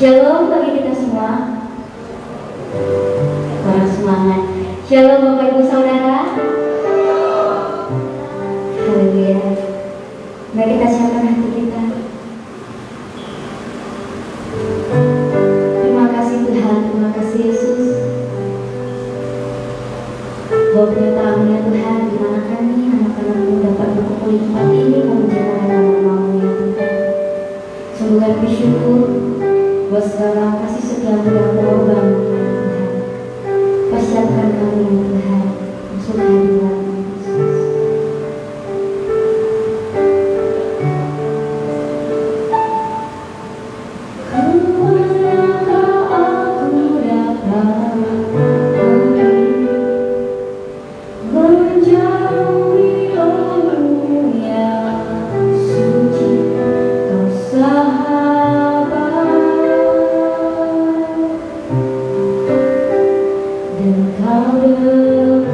Shalom bagi kita semua. Kurang semangat. Shalom Bapak Ibu Saudara. Haleluya. Mari kita siapkan hati kita. Terima kasih Tuhan, terima kasih Yesus. Bahwa penyertaan-Nya Tuhan, di mana kami anak-anakmu dapat berkumpul di tempat ini memuliakan nama-Mu ya Tuhan. Sungguh kami bersyukur buat segala kasih setia-Mu yang berubah Tuhan. Persiapkan kami ya Tuhan masuk hadirat Yesus. Kau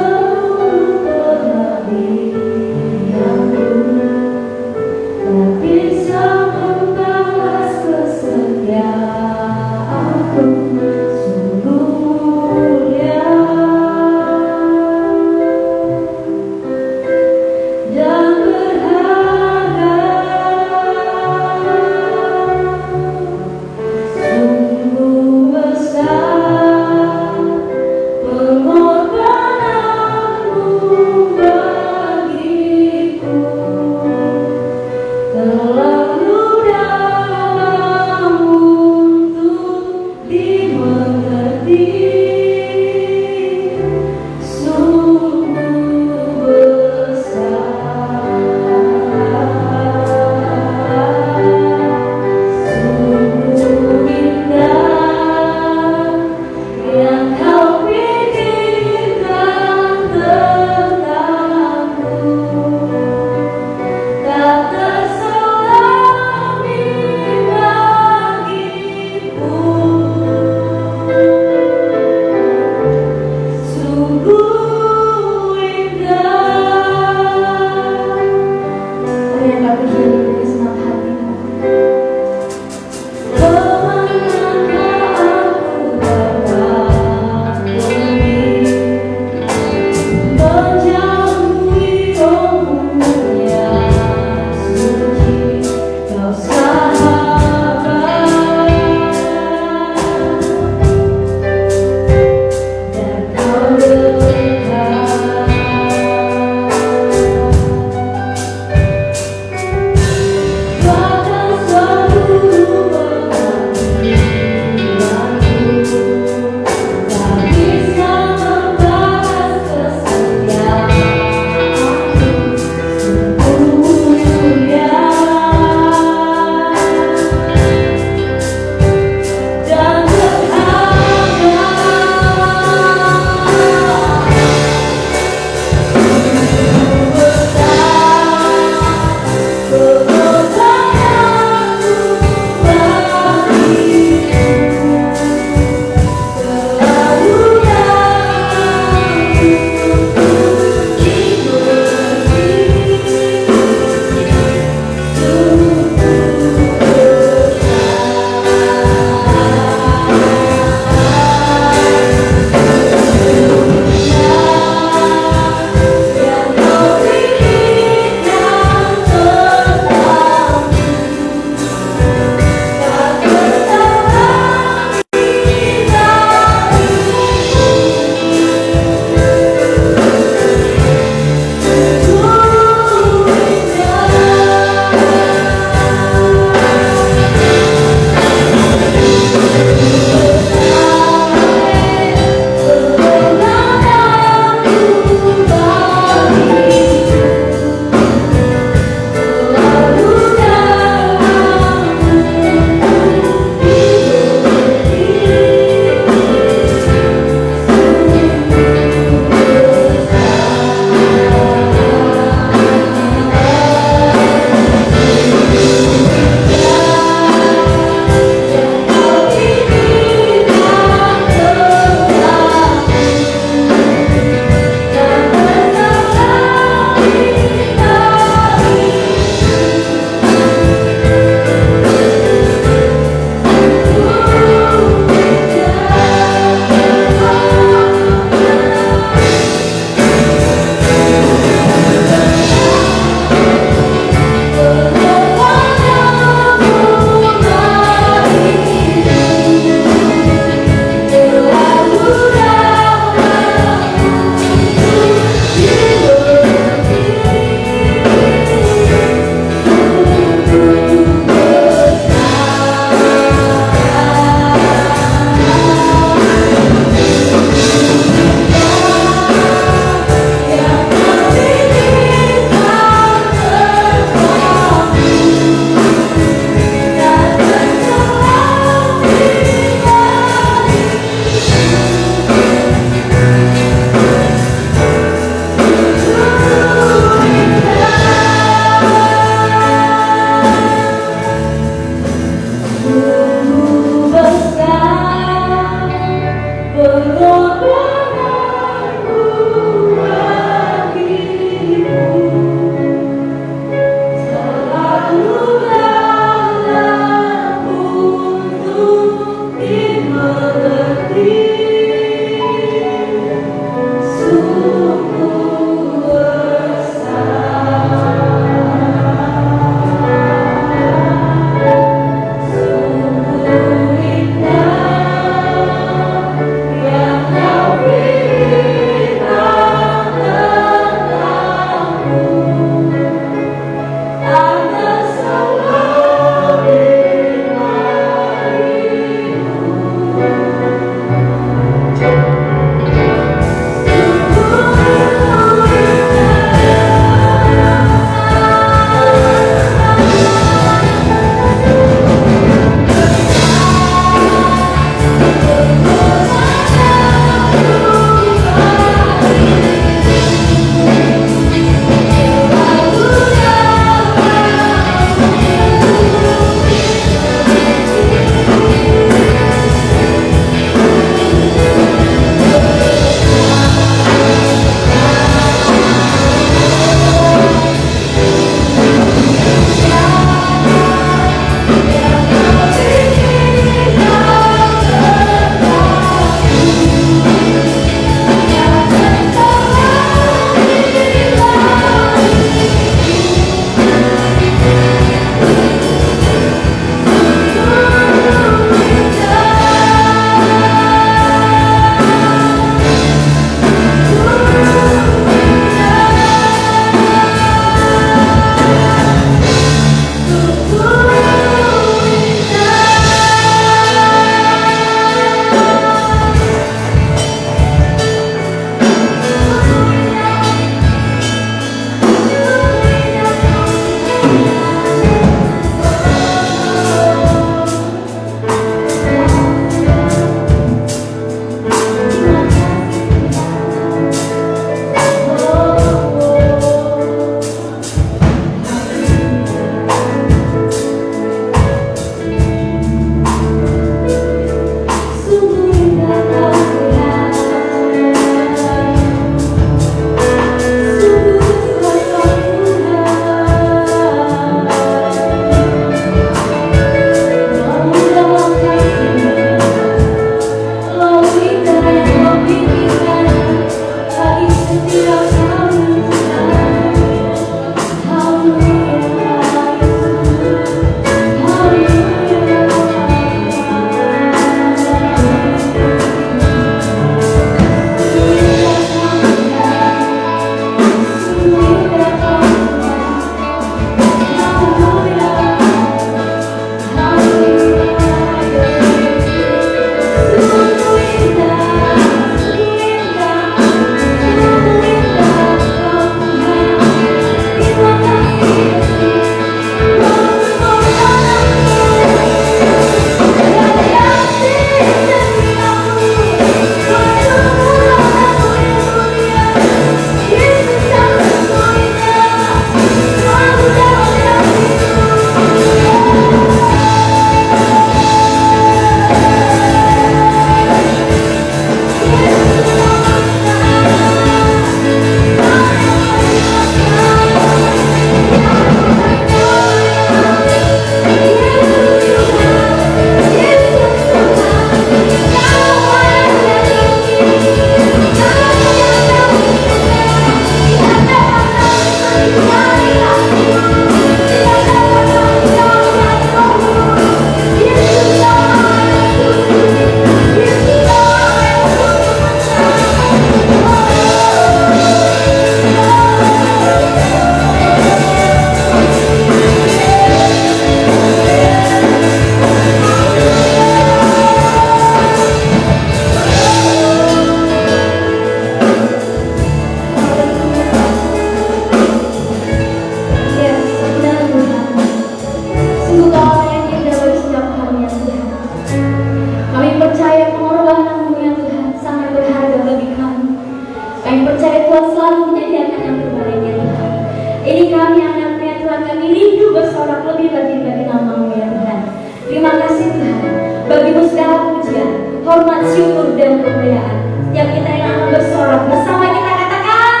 Bagimu segala pujian, hormat, syukur, dan kemuliaan. Setiap kita yang akan bersorak bersama kita katakan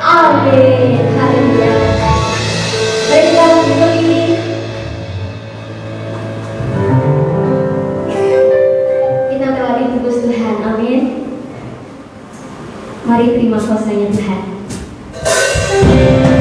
amin. Haleluya. Mari kita berdiri. Kita telah ditebus Tuhan, amin. Mari terima kuasanya Tuhan. Terima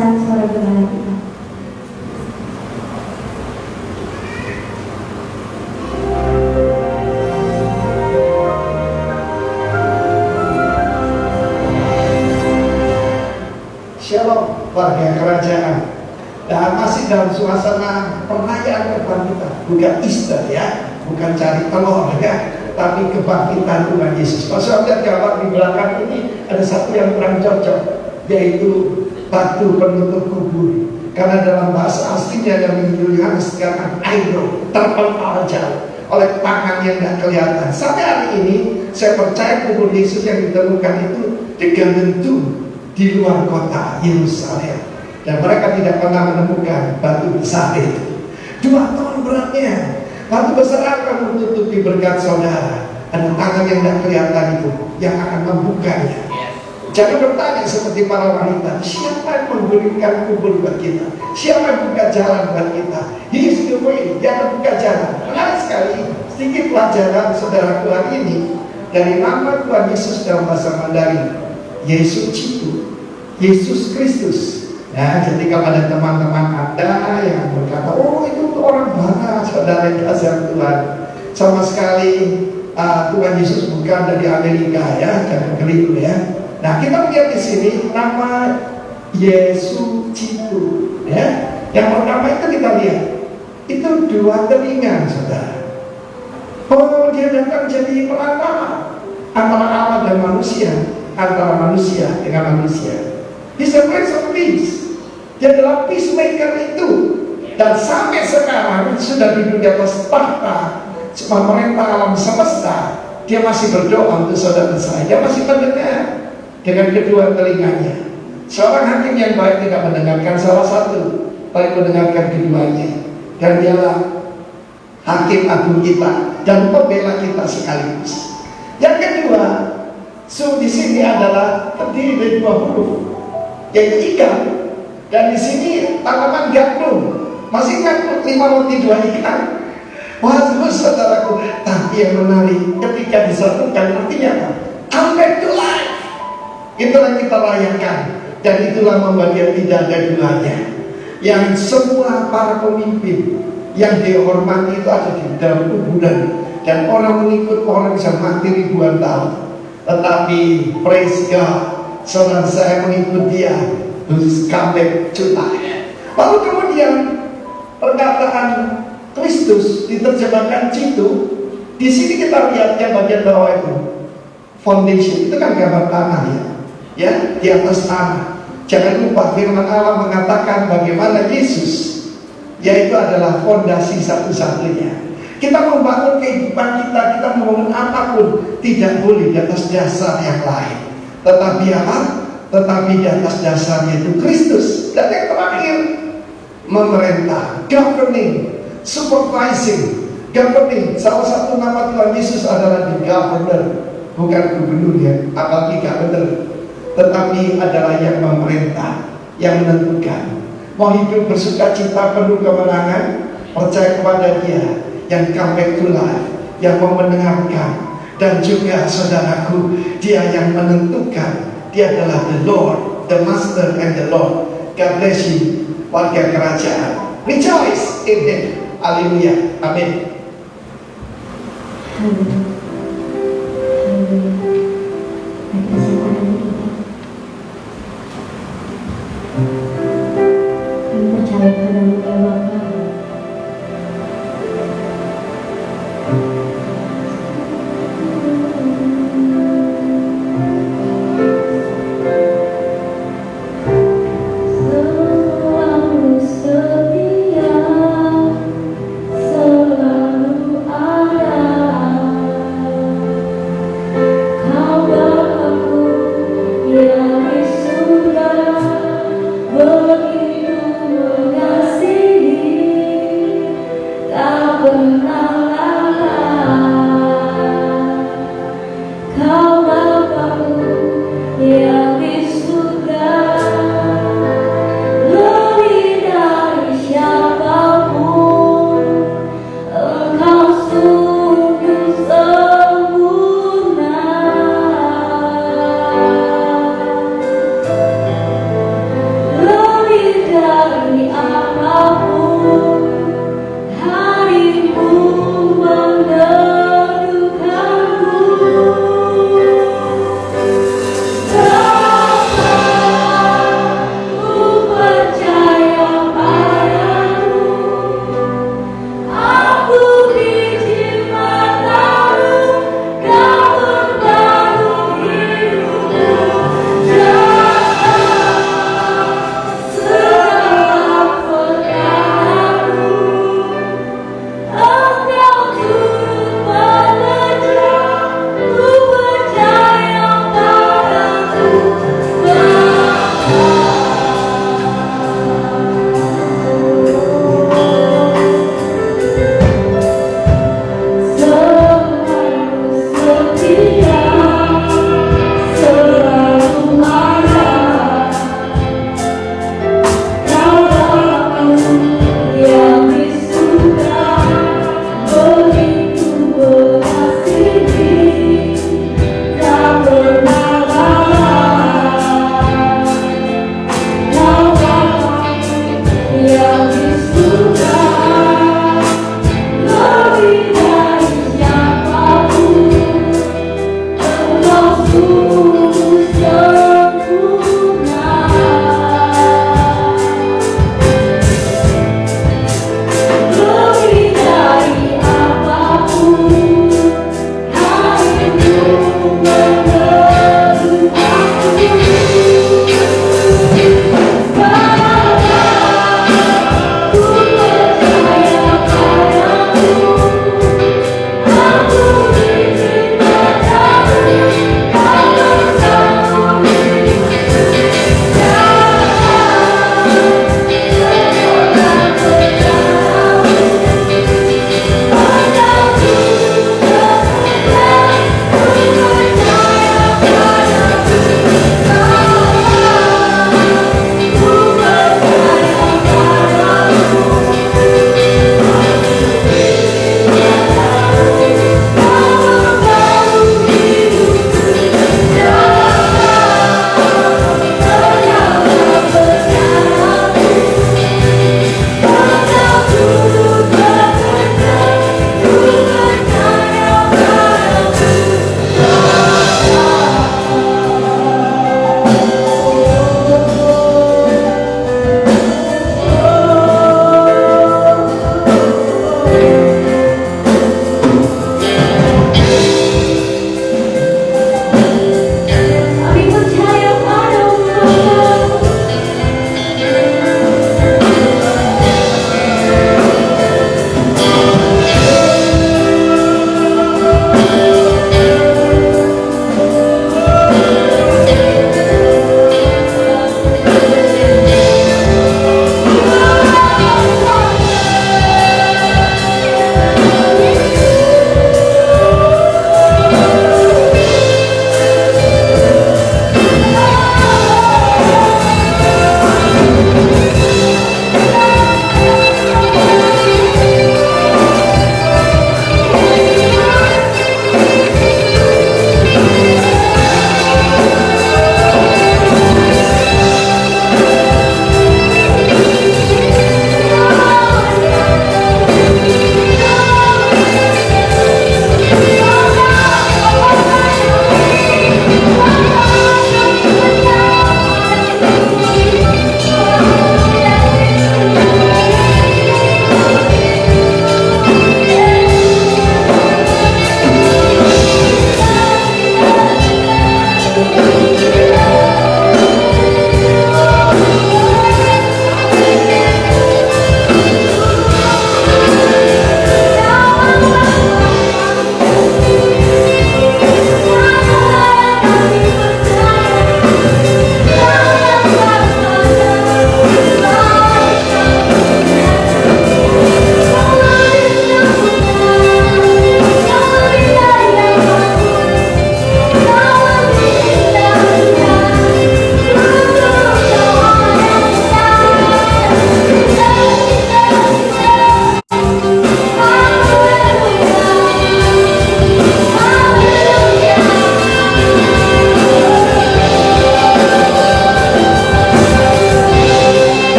pesan suara gembala kita. Shalom warga kerajaan. Dan masih dalam suasana perayaan kebangkitan, bukan Easter ya, bukan cari telur ya, tapi kebangkitan Tuhan Yesus. Kalau saya lihat gambar di belakang ini ada satu yang kurang cocok, yaitu batu penutup kubur. Karena dalam bahasa aslinya yang menunjukkan Yohanes dikatakan airo, terpental jauh oleh tangan yang tidak kelihatan. Sampai hari ini saya percaya kubur Yesus yang ditemukan itu digantung di luar kota Yerusalem. Dan mereka tidak pernah menemukan batu besar itu. 2 ton beratnya. Batu besar akan menutupi berkat saudara. Ada tangan yang tidak kelihatan itu yang akan membukanya. Jangan bertanya seperti para wanita, siapa yang memberikan kubur buat kita? Siapa yang buka jalan buat kita? He is the way, dia akan buka jalan. Menarik sekali, sedikit pelajaran saudara hari ini dari nama Tuhan Yesus dalam bahasa Mandarin. Yesus Citu, Yesus Kristus. Nah, jadi kalau ada teman-teman Anda yang berkata, oh itu orang mana saudara yang kasih Tuhan, sama sekali Tuhan Yesus bukan dari Amerika ya, jangan keliru ya. Nah, kita lihat di sini nama Yesus Citu ya. Yang pertama itu kita lihat, itu 2 telinga saudara. Oh, dia datang jadi perantara antara Allah dan manusia, antara manusia dengan manusia. He's a Prince of Peace. Dia adalah peacemaker itu. Dan sampai sekarang sudah duduk di atas tahta pemerintah alam semesta. Dia masih berdoa untuk saudara saya. Dia masih mendengar dengan kedua telinganya. Seorang hakim yang baik tidak mendengarkan salah satu, tapi mendengarkan keduanya. Dan dialah hakim agung kita dan pembela kita sekaligus. Yang kedua, di sini adalah terdiri dari 2 huruf, yaitu ikan. Dan di sini tanaman gandum. Masih kan 5 roti 2 ikan. Waduh saudaraku. Tapi yang menarik, ketika disatukan artinya apa? Come back to life. Itulah yang kita rayakan. Dan itulah membuat dia tidak ada duanya. Yang semua para pemimpin yang dihormati itu ada di dalam kuburan. Dan orang mengikut, orang bisa mati ribuan tahun. Tetapi praise God, saudara saya mengikut dia. Terus come back to life. Lalu kemudian perkataan Kristus diterjemahkan Citu. Di sini kita lihat yang bagian bawah itu foundation, itu kan gambar tanah ya, di atas tanah. Jangan lupa firman Allah mengatakan bagaimana Yesus, yaitu adalah fondasi satu-satunya. Kita membangun kehidupan kita membangun apapun tidak boleh di atas dasar yang lain. Tetapi apa? Tetapi di atas dasarnya itu Kristus. Dan yang terakhir, memerintah, governing, supervising, governing. Salah satu nama Tuhan Yesus adalah the governor, bukan gubernur ya, apalagi governor, tetapi adalah yang memerintah, yang menentukan. Mau hidup bersuka cita penuh kemenangan, percaya kepada Dia yang come back to life, yang mau mendengarkan. Dan juga saudaraku, Dia yang menentukan. Dia adalah the Lord, the Master and the Lord. God bless you, warga kerajaan. Rejoice in Him. Haleluya. Amin. Haleluya. Haleluya. Mari kita singkatkan diri kita. Kami percaya padamu ya Bapa. Kau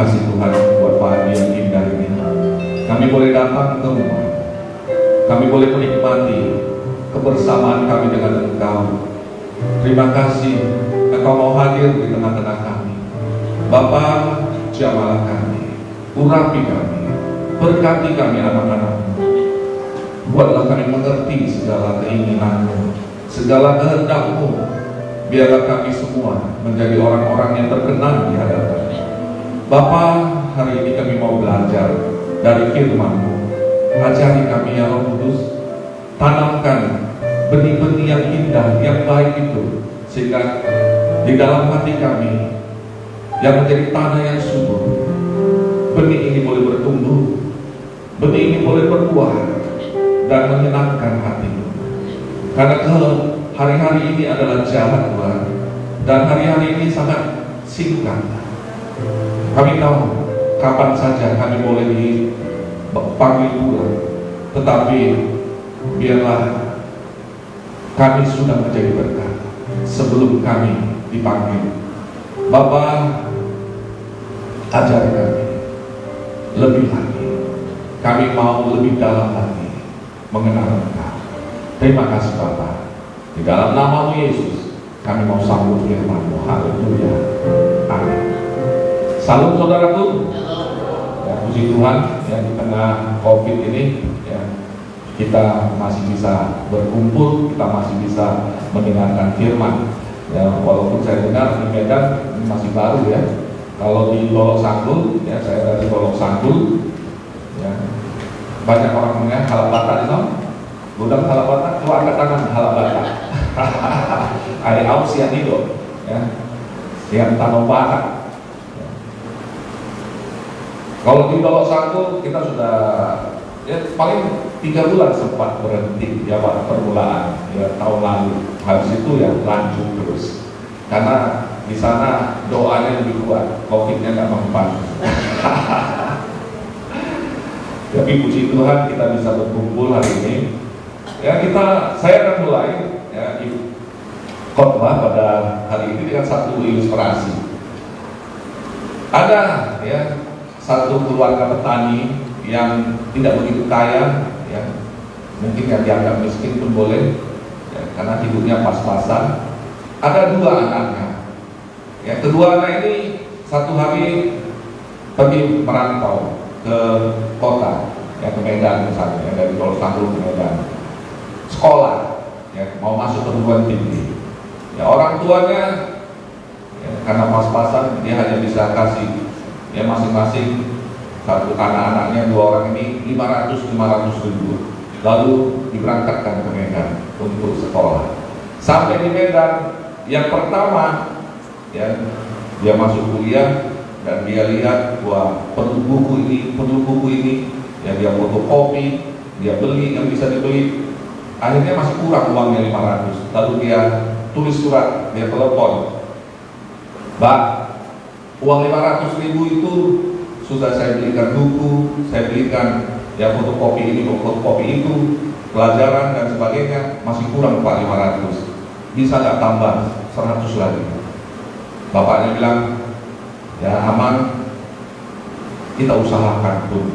kasih Tuhan buat pagi yang indah ini. Kami boleh datang ke rumah, kami boleh menikmati kebersamaan kami dengan Engkau. Terima kasih Engkau mau hadir di tengah-tengah kami. Bapa, jamalah kami, urapi kami, berkati kami anak-anak-Mu. Buatlah kami mengerti segala keinginan-Mu, segala kehendak-Mu. Biarlah kami semua menjadi orang-orang yang terkenal di hadapan-Mu. Bapa, hari ini kami mau belajar dari firman-Mu. Ajari kami ya Roh Kudus, tanamkan benih-benih yang indah, yang baik itu, sehingga di dalam hati kami yang menjadi tanah yang subur, benih ini boleh bertumbuh, benih ini boleh berbuah dan menyenangkan hati-Mu. Karena hari-hari ini adalah jahat Tuhan, dan hari-hari ini sangat singkat. Kami tahu kapan saja kami boleh dipanggil pulang, tetapi biarlah kami sudah menjadi berkat sebelum kami dipanggil. Bapa, ajari kami lebih lagi. Kami mau lebih dalam lagi mengenal Engkau. Terima kasih Bapa. Di dalam nama-Mu Yesus, kami mau sambut firman-Mu. Haleluya. Amin. Salam saudaraku. Ya, puji Tuhan ya, di tengah COVID ini ya, kita masih bisa berkumpul, kita masih bisa mendengarkan firman. Ya, walaupun saya dengar di Medan ini masih baru ya. Kalau di Lolok Sanggul, ya saya dari Lolok Sanggul, ya, banyak orang mengenai halap batak di sana. Gudang halap batak, coba angkat tangan halap batak. Ada ausian itu, ya, yang tanah batak. Ya. Kalau di Lolok Sanggul kita sudah ya paling 3 bulan sempat berhenti ya Pak, permulaan ya tahun lalu. Habis itu ya lanjut terus karena di sana doanya lebih kuat, COVID-nya nggak mempan. Tapi puji Tuhan kita bisa berkumpul hari ini. Ya saya akan mulai ya khotbah pada hari ini dengan satu ilustrasi. Ada ya satu keluarga petani yang tidak begitu kaya, ya mungkin yang dianggap miskin pun boleh, ya, karena hidupnya pas-pasan. Ada 2 anaknya, ya kedua anak ini satu hari pergi merantau ke kota, ya ke Medan misalnya, ya, dari Lolok Sanggul ke Medan, sekolah, ya mau masuk perguruan tinggi. Ya orang tuanya, ya, karena pas-pasan dia hanya bisa kasih, ya masing-masing satu anak-anaknya 2 orang ini 500 ribu, lalu diberangkatkan ke Medan untuk sekolah. Sampai di Medan, yang pertama ya dia masuk kuliah dan dia lihat wah perlu buku ini, ya dia fotokopi, dia beli yang bisa dibeli. Akhirnya masih kurang uangnya 500, lalu dia tulis surat, dia telepon, Mbak, uang 500 ribu itu sudah saya belikan buku, saya belikan ya fotokopi ini, fotokopi itu, pelajaran dan sebagainya, masih kurang Pak 500. Bisa nggak tambah 100 lagi? Bapaknya bilang, ya aman, kita usahakan pun.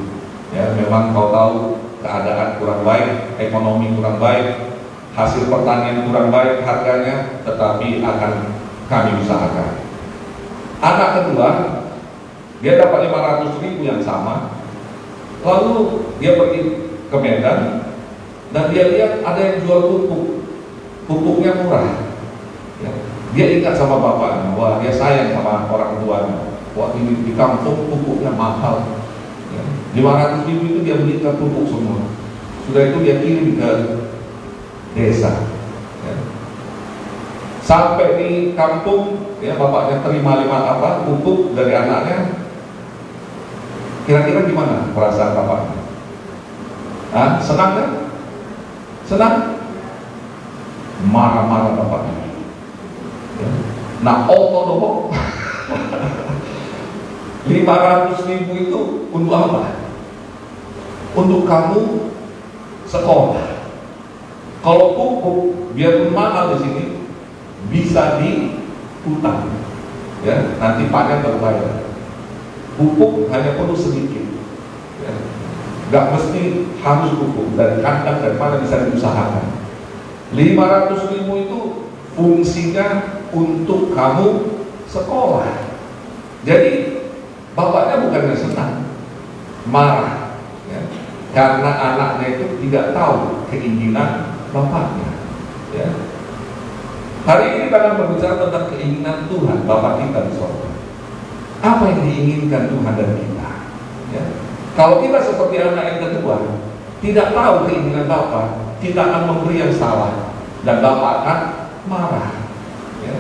Ya memang kau tahu keadaan kurang baik, ekonomi kurang baik, hasil pertanian kurang baik harganya, tetapi akan kami usahakan. Anak kedua, dia dapat 500 ribu yang sama, lalu dia pergi ke Medan dan dia lihat ada yang jual pupuknya murah. Ya. Dia ingat sama bapaknya, wah dia sayang sama orang tuanya. Wah ini di kampung pupuknya mahal. Ya. 500 ribu itu dia belikan pupuk semua. Sudah itu dia kirim ke desa. Ya. Sampai di kampung, ya bapaknya terima pupuk dari anaknya. Kira-kira gimana perasaan bapaknya? Senang kan? Senang? Marah-marah bapaknya. Ya. Nah, otodomo 500 ribu itu untuk apa? Untuk kamu sekolah. Kalau pupuk, biarpun mahal di sini, bisa dihutang. Ya, nanti panen berbayar. Pupuk hanya perlu sedikit, ya. Gak mesti harus pupuk dari kandang, dari mana bisa diusahakan. 500.000 itu fungsinya untuk kamu sekolah. Jadi bapaknya bukannya senang, marah, ya, karena anaknya itu tidak tahu keinginan bapaknya. Ya. Hari ini kita berbicara tentang keinginan Tuhan, Bapa kita di surga. Apa yang diinginkan Tuhan dari kita? Ya. Kalau kita seperti anak yang kedua, tidak tahu keinginan Bapa, kita akan memberi yang salah dan Bapa akan marah. Ya.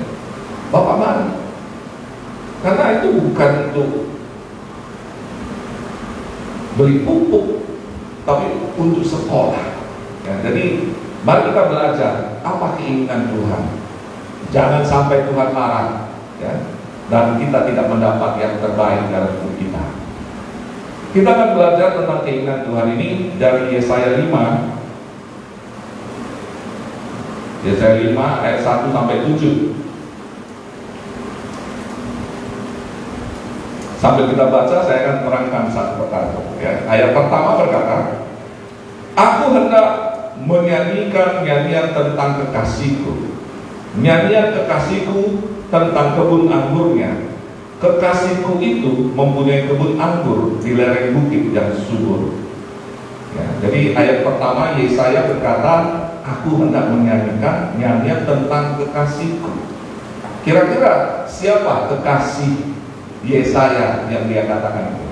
Bapa marah. Karena itu bukan untuk beli pupuk, tapi untuk sekolah. Ya, jadi mari kita belajar apa keinginan Tuhan. Jangan sampai Tuhan marah, ya, dan kita tidak mendapat yang terbaik dalam hidup kita. Kita akan belajar tentang keinginan Tuhan ini dari Yesaya 5. Yesaya 5 ayat 1 sampai 7. Sambil kita baca, saya akan terangkan satu perkara. Ya. Ayat pertama berkata, Aku hendak menyanyikan nyanyian tentang kekasihku, nyanyian kekasihku tentang kebun anggurnya. Kekasihku itu mempunyai kebun anggur di lereng bukit yang subur. Ya, jadi ayat pertama Yesaya berkata, Aku hendak menyanyikan nyanyian tentang kekasihku. Kira-kira siapa kekasih Yesaya yang dia katakan itu?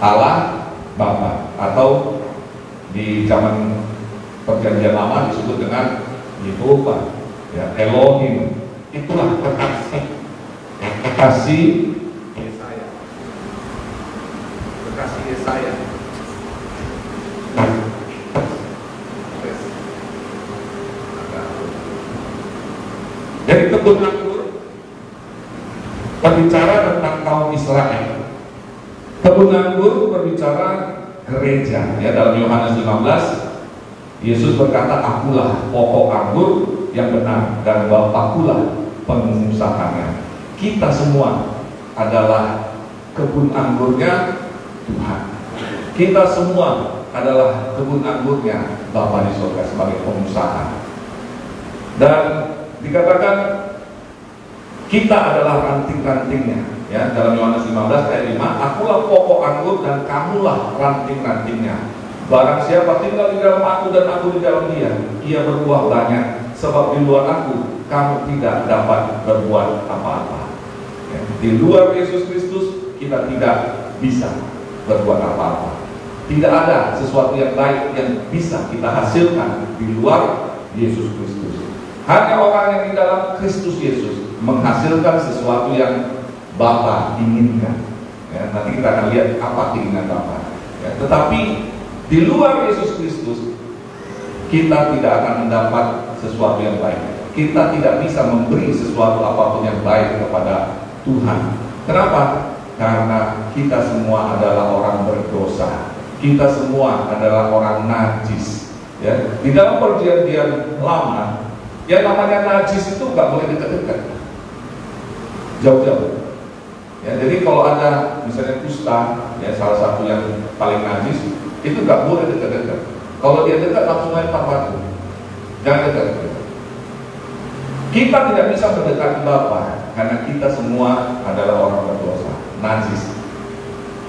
Allah Bapa, atau di zaman Perjanjian Lama disebut dengan Yehovah, ya, Elohim. Itulah kekasih Yesaya. Kekasih Yesaya. Jadi kebun anggur berbicara tentang kaum Israel. Kebun anggur berbicara gereja. Ya, dalam Yohanes 15, Yesus berkata, Akulah pokok anggur yang benar dan Bapakulah pengusahanya. Kita semua adalah kebun anggurnya Tuhan. Kita semua adalah kebun anggurnya Bapa di surga sebagai pengusaha. Dan dikatakan kita adalah ranting-rantingnya. Ya, dalam Yohanes 15 ayat 5, Akulah pokok anggur dan kamulah ranting-rantingnya. Barang siapa tinggal di dalam aku dan aku di dalam dia, ia berbuah banyak. Sebab di luar aku, kamu tidak dapat berbuat apa-apa. Ya, di luar Yesus Kristus, kita tidak bisa berbuat apa-apa. Tidak ada sesuatu yang baik yang bisa kita hasilkan di luar Yesus Kristus. Hanya orang yang di dalam Kristus Yesus menghasilkan sesuatu yang Bapa inginkan. Ya, nanti kita akan lihat apa keinginan Bapa. Ya, tetapi di luar Yesus Kristus kita tidak akan mendapat sesuatu yang baik. Kita tidak bisa memberi sesuatu apapun yang baik kepada Tuhan. Kenapa? Karena kita semua adalah orang berdosa. Kita semua adalah orang najis. Ya, di dalam Perjanjian Lama, yang namanya najis itu nggak boleh dekat-dekat, jauh-jauh. Ya, jadi kalau ada misalnya kusta, ya salah satu yang paling najis, itu nggak boleh dekat-dekat. Kalau dia dekat langsung lempar batu. Jangan dekat. Kita tidak bisa mendekati Bapa karena kita semua adalah orang berdosa, najis.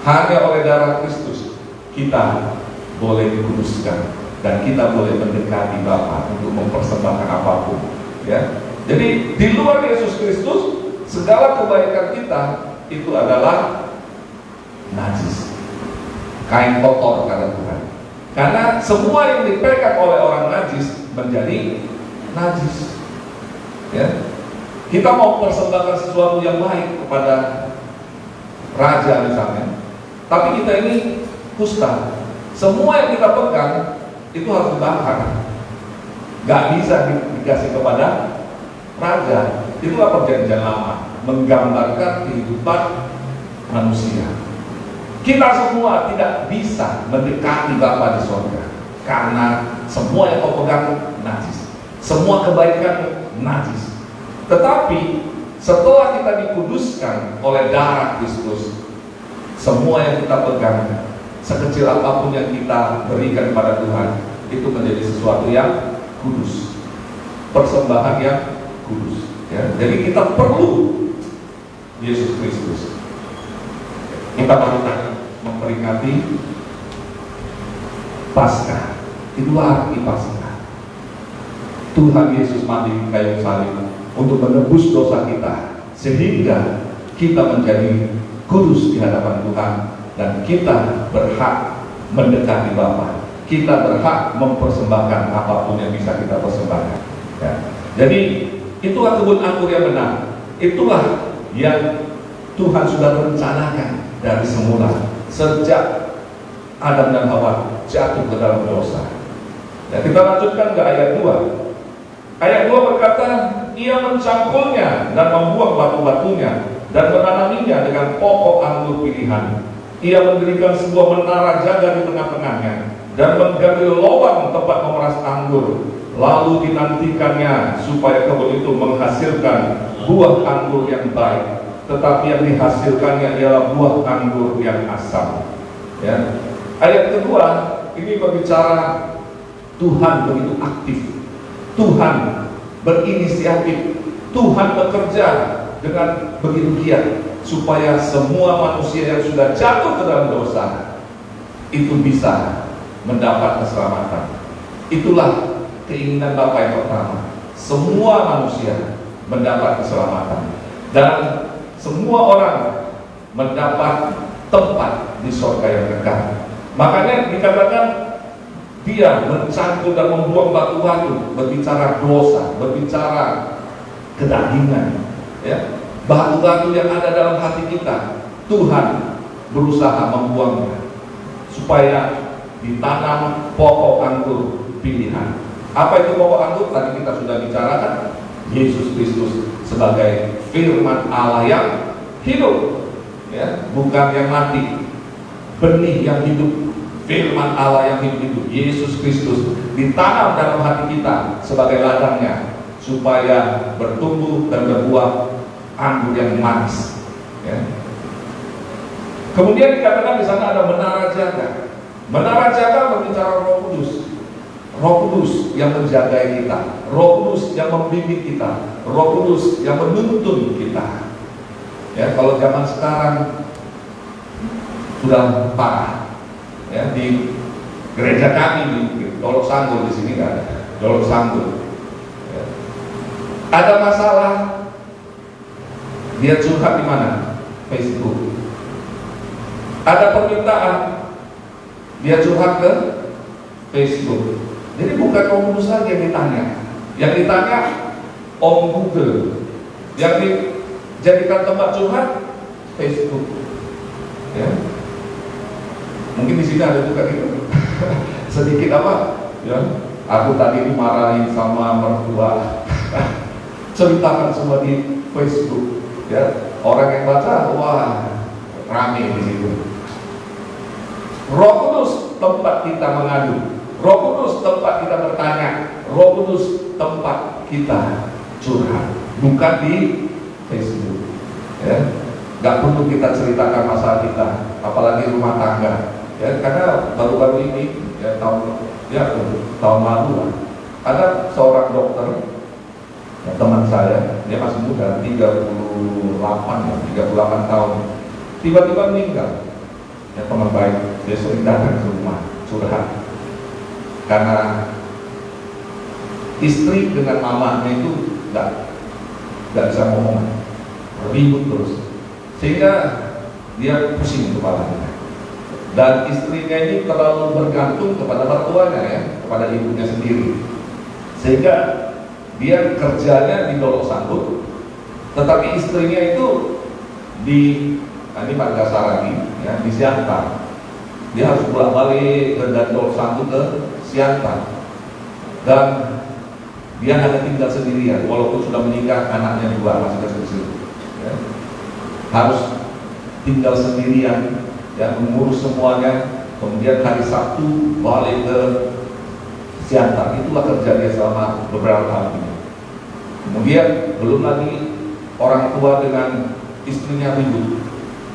Hanya oleh darah Kristus kita boleh dikuduskan dan kita boleh mendekati Bapa untuk mempersembahkan apapun. Ya. Jadi di luar Yesus Kristus segala kebaikan kita itu adalah najis, kain kotor kata Tuhan. Karena semua yang dipegang oleh orang najis menjadi najis. Ya, kita mau persembahkan sesuatu yang baik kepada raja misalnya, tapi kita ini kusta. Semua yang kita pegang itu harus dibakar. Gak bisa dikasih kepada raja. Itulah Perjanjian Lama, menggambarkan kehidupan manusia. Kita semua tidak bisa mendekati Bapa di surga karena semua yang kau pegang najis, semua kebaikan najis. Tetapi setelah kita dikuduskan oleh darah Kristus, semua yang kita pegang, sekecil apapun yang kita berikan kepada Tuhan, itu menjadi sesuatu yang kudus, persembahan yang kudus. Ya. Jadi kita perlu Yesus Kristus. Kita baru memperingati Paskah. Itu arti Paskah. Tuhan Yesus mati di kayu salib untuk menebus dosa kita, sehingga kita menjadi kudus di hadapan Tuhan, dan kita berhak mendekati Bapa. Kita berhak mempersembahkan apapun yang bisa kita persembahkan. Ya. Jadi itulah kebun anggur yang benar. Itulah yang Tuhan sudah rencanakan dari semula, sejak Adam dan Hawa jatuh ke dalam dosa. Dan kita lanjutkan ke ayat 2. Ayat 2 berkata, ia mencangkulnya dan membuang batu-batunya dan menanaminya dengan pokok anggur pilihan. Ia mendirikan sebuah menara jaga di tengah-tengahnya dan menggali lubang tempat memeras anggur. Lalu dinantikannya supaya kebun itu menghasilkan buah anggur yang baik, tetapi yang dihasilkannya ialah buah anggur yang asam. Ya. Ayat kedua ini berbicara Tuhan begitu aktif, Tuhan berinisiatif, Tuhan bekerja dengan begitu giat supaya semua manusia yang sudah jatuh ke dalam dosa itu bisa mendapat keselamatan. Itulah keinginan Bapa yang pertama, semua manusia mendapat keselamatan dan semua orang mendapat tempat di surga yang kekal. Makanya dikatakan dia mencangkul dan membuang batu-batu, berbicara dosa, berbicara kedagingan, ya. Batu-batu yang ada dalam hati kita, Tuhan berusaha membuangnya supaya ditanam pokok anggur pilihan. Apa itu pokok anggur? Tadi kita sudah bicarakan, Yesus Kristus sebagai firman Allah yang hidup, ya, bukan yang mati. Benih yang hidup, firman Allah yang hidup itu, Yesus Kristus ditanam dalam hati kita sebagai ladangnya supaya bertumbuh dan berbuah anggur yang manis. Ya. Kemudian dikatakan di sana ada menara jaga. Menara jaga berbicara Roh Kudus. Roh Kudus yang menjaga kita, Roh Kudus yang membimbing kita, Roh Kudus yang menuntun kita. Ya, kalau zaman sekarang sudah parah. Ya, di gereja kami di Dolok Sanggul, di sini nggak ada Dolok Sanggul. Ya. Ada masalah, dia curhat di mana? Facebook. Ada permintaan, dia curhat ke Facebook. Jadi bukan Om Kudus lagi yang ditanya. Yang ditanya Om Google. Yang dijadikan tempat curhat Facebook. Ya. Mungkin di sini ada juga gitu. Sedikit apa? Ya. Aku tadi dimarahin sama mertua. Ceritakan semua di Facebook. Ya. Orang yang baca, wah, rame di situ. Roh Kudus tempat kita mengadu. Roh Kudus tempat kita bertanya, Roh Kudus tempat kita curhat, bukan di Facebook. Ya, nggak perlu kita ceritakan masalah kita, apalagi rumah tangga. Ya, karena baru-baru ini, ya tahun lalu lah, ada seorang dokter, ya, teman saya, dia masih muda, 38 tahun, tiba-tiba meninggal. Ya, teman baik, dia sering datang ke rumah curhat. Karena istri dengan mamanya itu nggak bisa ngomong, ribut terus, sehingga dia pusing kepalanya. Dan istrinya ini terlalu bergantung kepada mertuanya, ya, kepada ibunya sendiri, sehingga dia kerjanya di Dolok Sanggul, tetapi istrinya itu di ini Margasaragi, ya, di Siantar. Dia harus bolak-balik dari Dolok Sanggul ke Siantar, dan dia hanya tinggal sendirian walaupun sudah menikah, anaknya 2 masih kecil, ya. Harus tinggal sendirian, ya, mengurus semuanya. Kemudian hari Sabtu balik ke Siantar. Itulah kerja dia selama beberapa tahun ini. Kemudian belum lagi orang tua dengan istrinya ribut,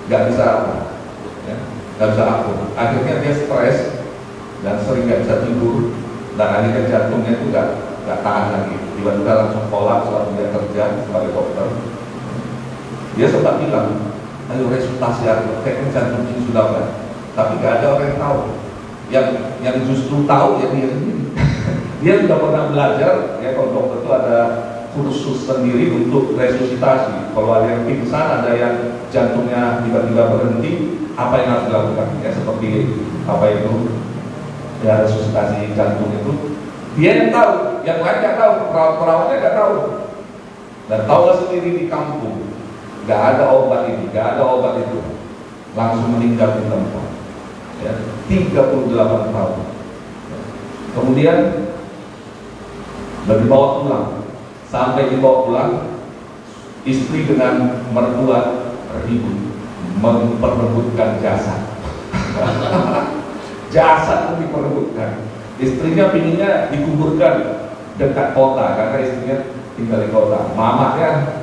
nggak bisa apa. nggak bisa akur. Akhirnya dia stres dan sering nggak bisa tidur, dan akhirnya jantungnya itu nggak tahan lagi. Tiba-tiba langsung kolaps waktu dia kerja sebagai dokter. Dia sempat bilang, ayo resultasi aku, kayaknya jantungnya sudah enggak. Tapi nggak ada orang yang tahu. Yang justru tahu ya dia sendiri. Dia sudah pernah belajar, ya kalau dokter itu ada kursus sendiri untuk resusitasi. Kalau ada yang pingsan, ada yang jantungnya tiba-tiba berhenti, apa yang harus dilakukan? Ya seperti apa itu? Ya resusitasi jantung itu. Dia yang tahu, yang lain nggak tahu, perawatnya nggak tahu. Dan tahulah sendiri di kampung, nggak ada obat ini, nggak ada obat itu, langsung meninggal di tempat. Ya, 38 tahun. Kemudian dibawa pulang. Sampai dibawa pulang, istri dengan mertua ribut, memperebutkan jasad. Jasad itu diperebutkan. Istrinya pinginnya dikuburkan dekat kota karena istrinya tinggal di kota. Mamanya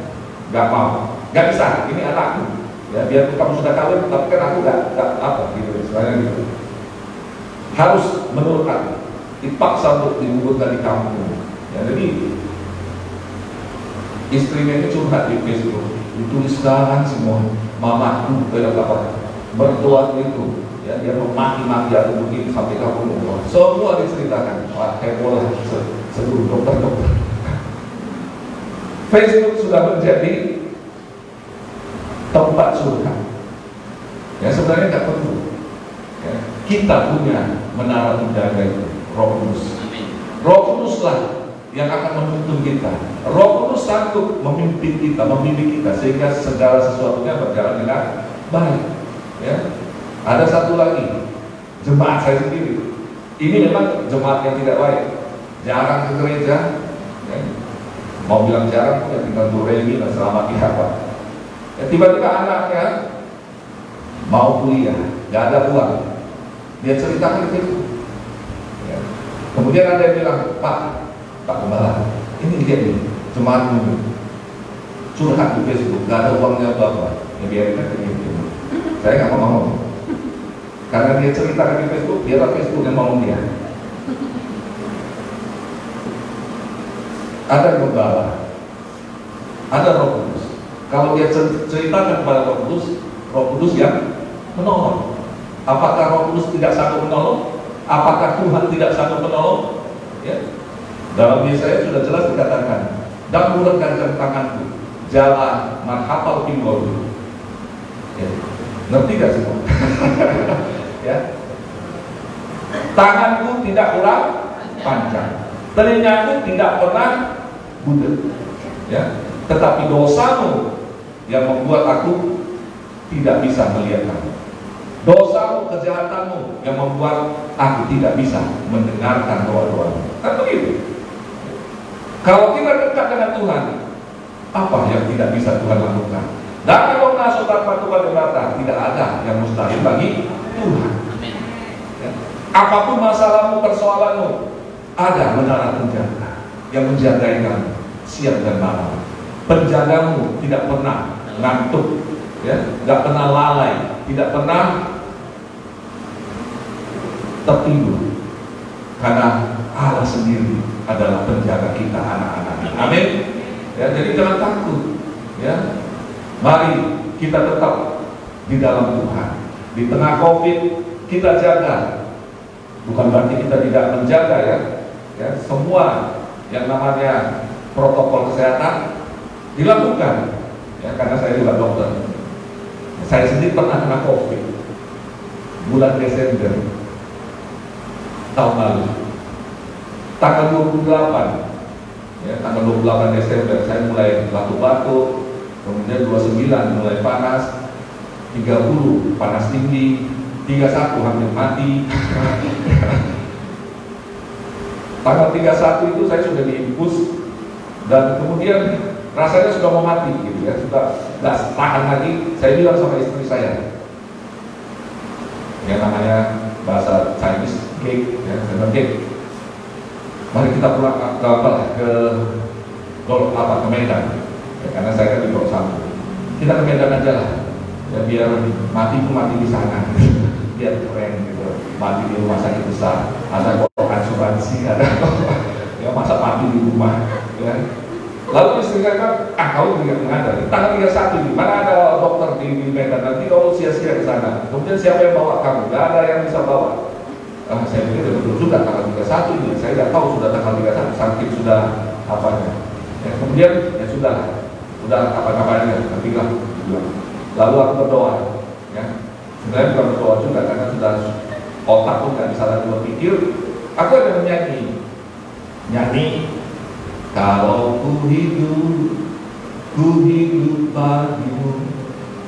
nggak mau, nggak bisa. Ini anakku. Ya, biar kamu sudah kawin, tapi kan aku nggak apa gitu, istilahnya gitu. Harus menurut aku, dipaksa untuk dikuburkan di kampung. Ya, jadi istrinya ini curhat di Facebook, dituliskan semua, mamaku apa mertua itu, ya dia memaki-maki aku begini sampai kamu lupa. Semua diceritakan, wah heboh lah seluruh dokter-dokter. Facebook sudah menjadi tempat surga. Ya sebenarnya nggak perlu. Ya, kita punya menara penjaga itu, Roh Kudus. Roh Kuduslah yang akan menuntun kita. Roh Kudus sanggup memimpin kita, membimbing kita sehingga segala sesuatunya berjalan dengan baik. Ya. Ada satu lagi, jemaat saya sendiri. Ini memang jemaat yang tidak baik, jarang ke gereja. Ya. Mau bilang jarang, ya tinggal duremi dan selamat apa. Ya, tiba-tiba anaknya mau kuliah, nggak ada uang. Dia ceritakan di Facebook. Ya. Kemudian ada yang bilang, Pak Gembala, ini dia nih, jemaat dulu curhat di Facebook, nggak ada uangnya apa-apa. Ya biarin aja gitu. Saya nggak mau ngomong, karena dia ceritakan di Facebook, dia tahu Facebook yang ngomong dia. Ada gembala, ada Roh Kudus. Kalau dia ceritakan kepada Roh Kudus yang menolong. Apakah Roh Kudus tidak sanggup menolong? Apakah Tuhan tidak sanggup menolong? Ya. Dalam Yesaya sudah jelas dikatakan, dan ulurkan tanganku, jalan manhapal pinggul. Ya. Ngerti gak semua? Ya. Tanganku tidak kurang panjang, telingaku tidak pernah budek. Ya. Tetapi dosamu yang membuat aku tidak bisa melihat kamu. Dosamu, kejahatanmu yang membuat aku tidak bisa mendengarkan doa-doamu. Kan begitu. Kalau kita dekat dengan Tuhan, apa yang tidak bisa Tuhan lakukan? Dan kalau masuk tanpa Tuhan berkata, tidak ada yang mustahil bagi Tuhan. Ya. Apapun masalahmu, persoalanmu, ada menara penjaga yang menjagai kamu siang dan malam. Penjagamu tidak pernah ngantuk, ya, tidak pernah lalai, tidak pernah tertidur, karena Allah sendiri adalah penjaga kita anak-anak. Amin. Ya, jadi jangan takut. Ya, mari kita tetap di dalam Tuhan. Di tengah COVID kita jaga. Bukan berarti kita tidak menjaga ya. Ya, semua yang namanya protokol kesehatan dilakukan. Ya, karena saya juga dokter. Saya sendiri pernah kena COVID bulan Desember tahun lalu, tanggal 28, ya, tanggal 28 Desember saya mulai batuk-batuk, kemudian 29 mulai panas, 30 panas tinggi, 31 hampir mati. Tanggal 31 itu saya sudah diinfus dan kemudian rasanya sudah mau mati gitu ya, sudah nggak tahan lagi. Saya bilang sama istri saya, yang namanya bahasa Chinese cake, ya, saya cake. Mari kita pulang ke Medan, ya, karena saya kan di Pulau Sambu. Kita ke Medan aja lah, ya, biar mati pun mati di sana. mati di rumah sakit besar, ada kok asuransi, ada ya masa mati di rumah, ya. Lalu istri kata, kau tidak mengada, tanggal 31 di mana ada dokter di Medan, nanti kau sia-sia ke sana. Kemudian siapa yang bawa kamu? Gak ada yang bisa bawa. Saya pikir betul juga tanggal 31 ini, saya tidak tahu sudah tanggal 31, sakit sudah apanya. Ya, kemudian ya sudah kapan-kapannya, nanti lah. Lalu aku berdoa, ya. Sebenarnya bukan berdoa juga karena sudah otak pun nggak bisa lagi berpikir. Aku ada nyanyi. Kalau ku hidup bagimu.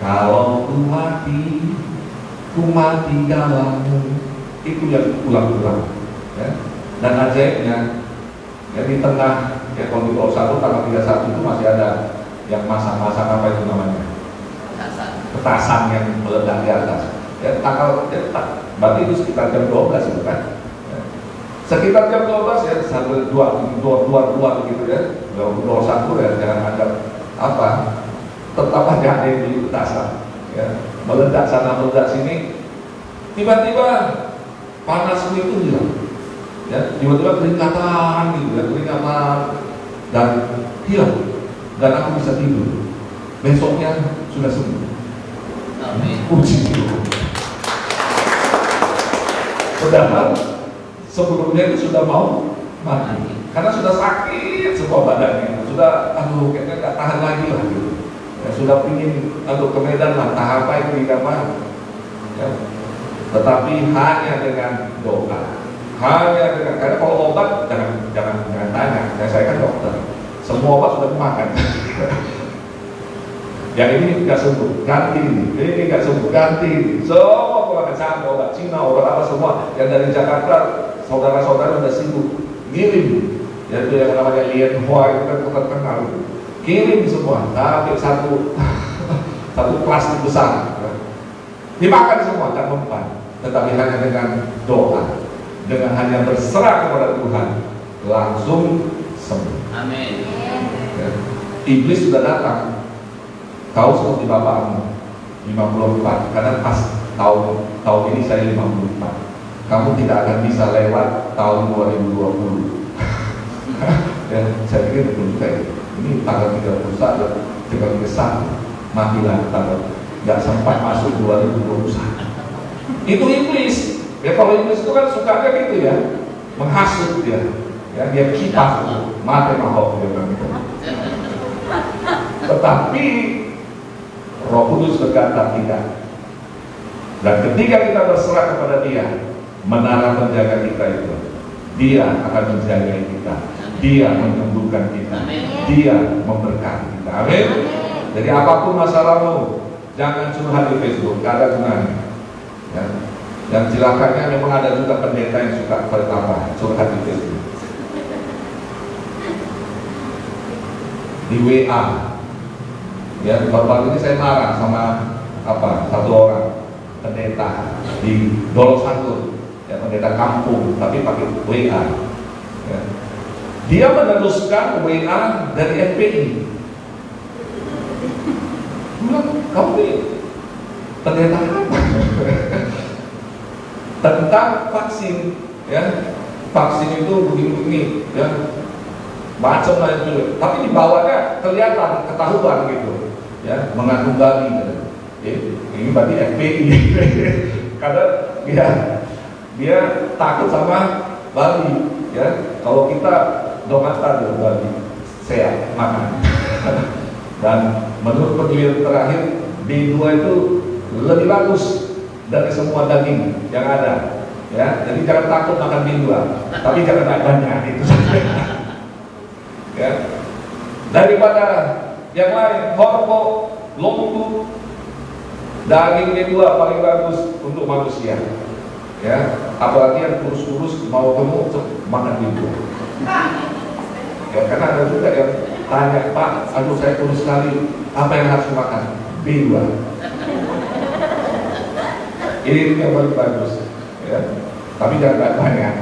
Kalau ku mati dalammu. Itu yang ulang-ulang, ya. Dan ajaibnya, ya di tengah, ya kalau di Pulau Satu tanggal 31 itu masih ada yang masa-masa apa itu namanya? Petasan yang meledak di atas. Ya berarti itu sekitar jam 12 itu kan? Sekitar jam 12 ya, 1, 2 gitu ya, 21 ya, jangan anggap apa, tetap aja ada yang beli petasan, ya, meledak sana meledak sini, tiba-tiba panasku itu hilang, ya, tiba-tiba keringatan gitu ya, keringatan dan hilang, dan aku bisa tidur, besoknya sudah sembuh. Puji Tuhan. Padahal sebelumnya itu sudah mau mati karena sudah sakit semua badannya, sudah kayaknya nggak tahan lagi lah gitu. Ya, sudah pingin ke Medan lah, tahap apa itu tidak mau. Ya. Tetapi hanya dengan doa, karena kalau obat jangan tanya. Saya kan dokter, semua obat sudah dimakan. Yang ini nggak sembuh, ganti ini nggak sembuh, ganti ini. Semua pulang sana, obat Cina, obat apa semua yang dari Jakarta, saudara-saudara sudah sibuk kirim, yaitu yang namanya Lian Hua itu kan terkenal, kirim semua, tapi satu plastik besar, dimakan semua, tak mempan. Tetapi hanya dengan doa, dengan hanya berserah kepada Tuhan, langsung sembuh. Amin. Ya. Iblis sudah datang. Kau seperti bapakmu 54, karena pas tahun ini saya 54. Kamu tidak akan bisa lewat tahun 2020. Ya, saya pikir betul juga ya. Ini tanggal 31, tinggal kesal, matilah tanggal, nggak sempat masuk 2021. Itu iblis. Ya kalau iblis itu kan sukanya gitu ya, menghasut dia. Ya, dia kipas, mati mahok dia bilang gitu. Tetapi Roh Kudus berkata tidak. Dan ketika kita berserah kepada Dia, menara penjaga kita itu, Dia akan menjaga kita, Dia menyembuhkan kita, Dia memberkati kita. Amin. Jadi apapun masalahmu, jangan curhat di Facebook, gak ada gunanya. Ya. Dan silakannya memang ada juga pendeta yang suka curhat di Facebook, di WA. Ya, baru-baru ini saya marah sama satu orang pendeta di Dolok Santur, ya, pendeta kampung, tapi pakai WA. Ya. Dia meneruskan WA dari FPI. Bilang, kamu nih pendeta apa? Tentang vaksin, ya, vaksin itu begini-begini, ya, macam lah itu. Tapi di bawahnya kelihatan, ketahuan gitu. Ya, mengandung babi, ini berarti FPI. Karena dia takut sama babi, ya. Kalau kita domata dulu babi, sehat makan. Dan menurut penelitian terakhir, B2 itu lebih bagus dari semua daging yang ada, ya. Jadi jangan takut makan B2, tapi jangan banyak itu. Ya. Daripada yang lain, hormo, lombu, daging B2 paling bagus untuk manusia. Ya, apalagi yang kurus-kurus mau gemuk makan B2. Ya, karena ada juga yang tanya, Pak, aduh saya kurus sekali, apa yang harus makan? B2. Ini yang paling bagus. Ya, tapi jangan banyak.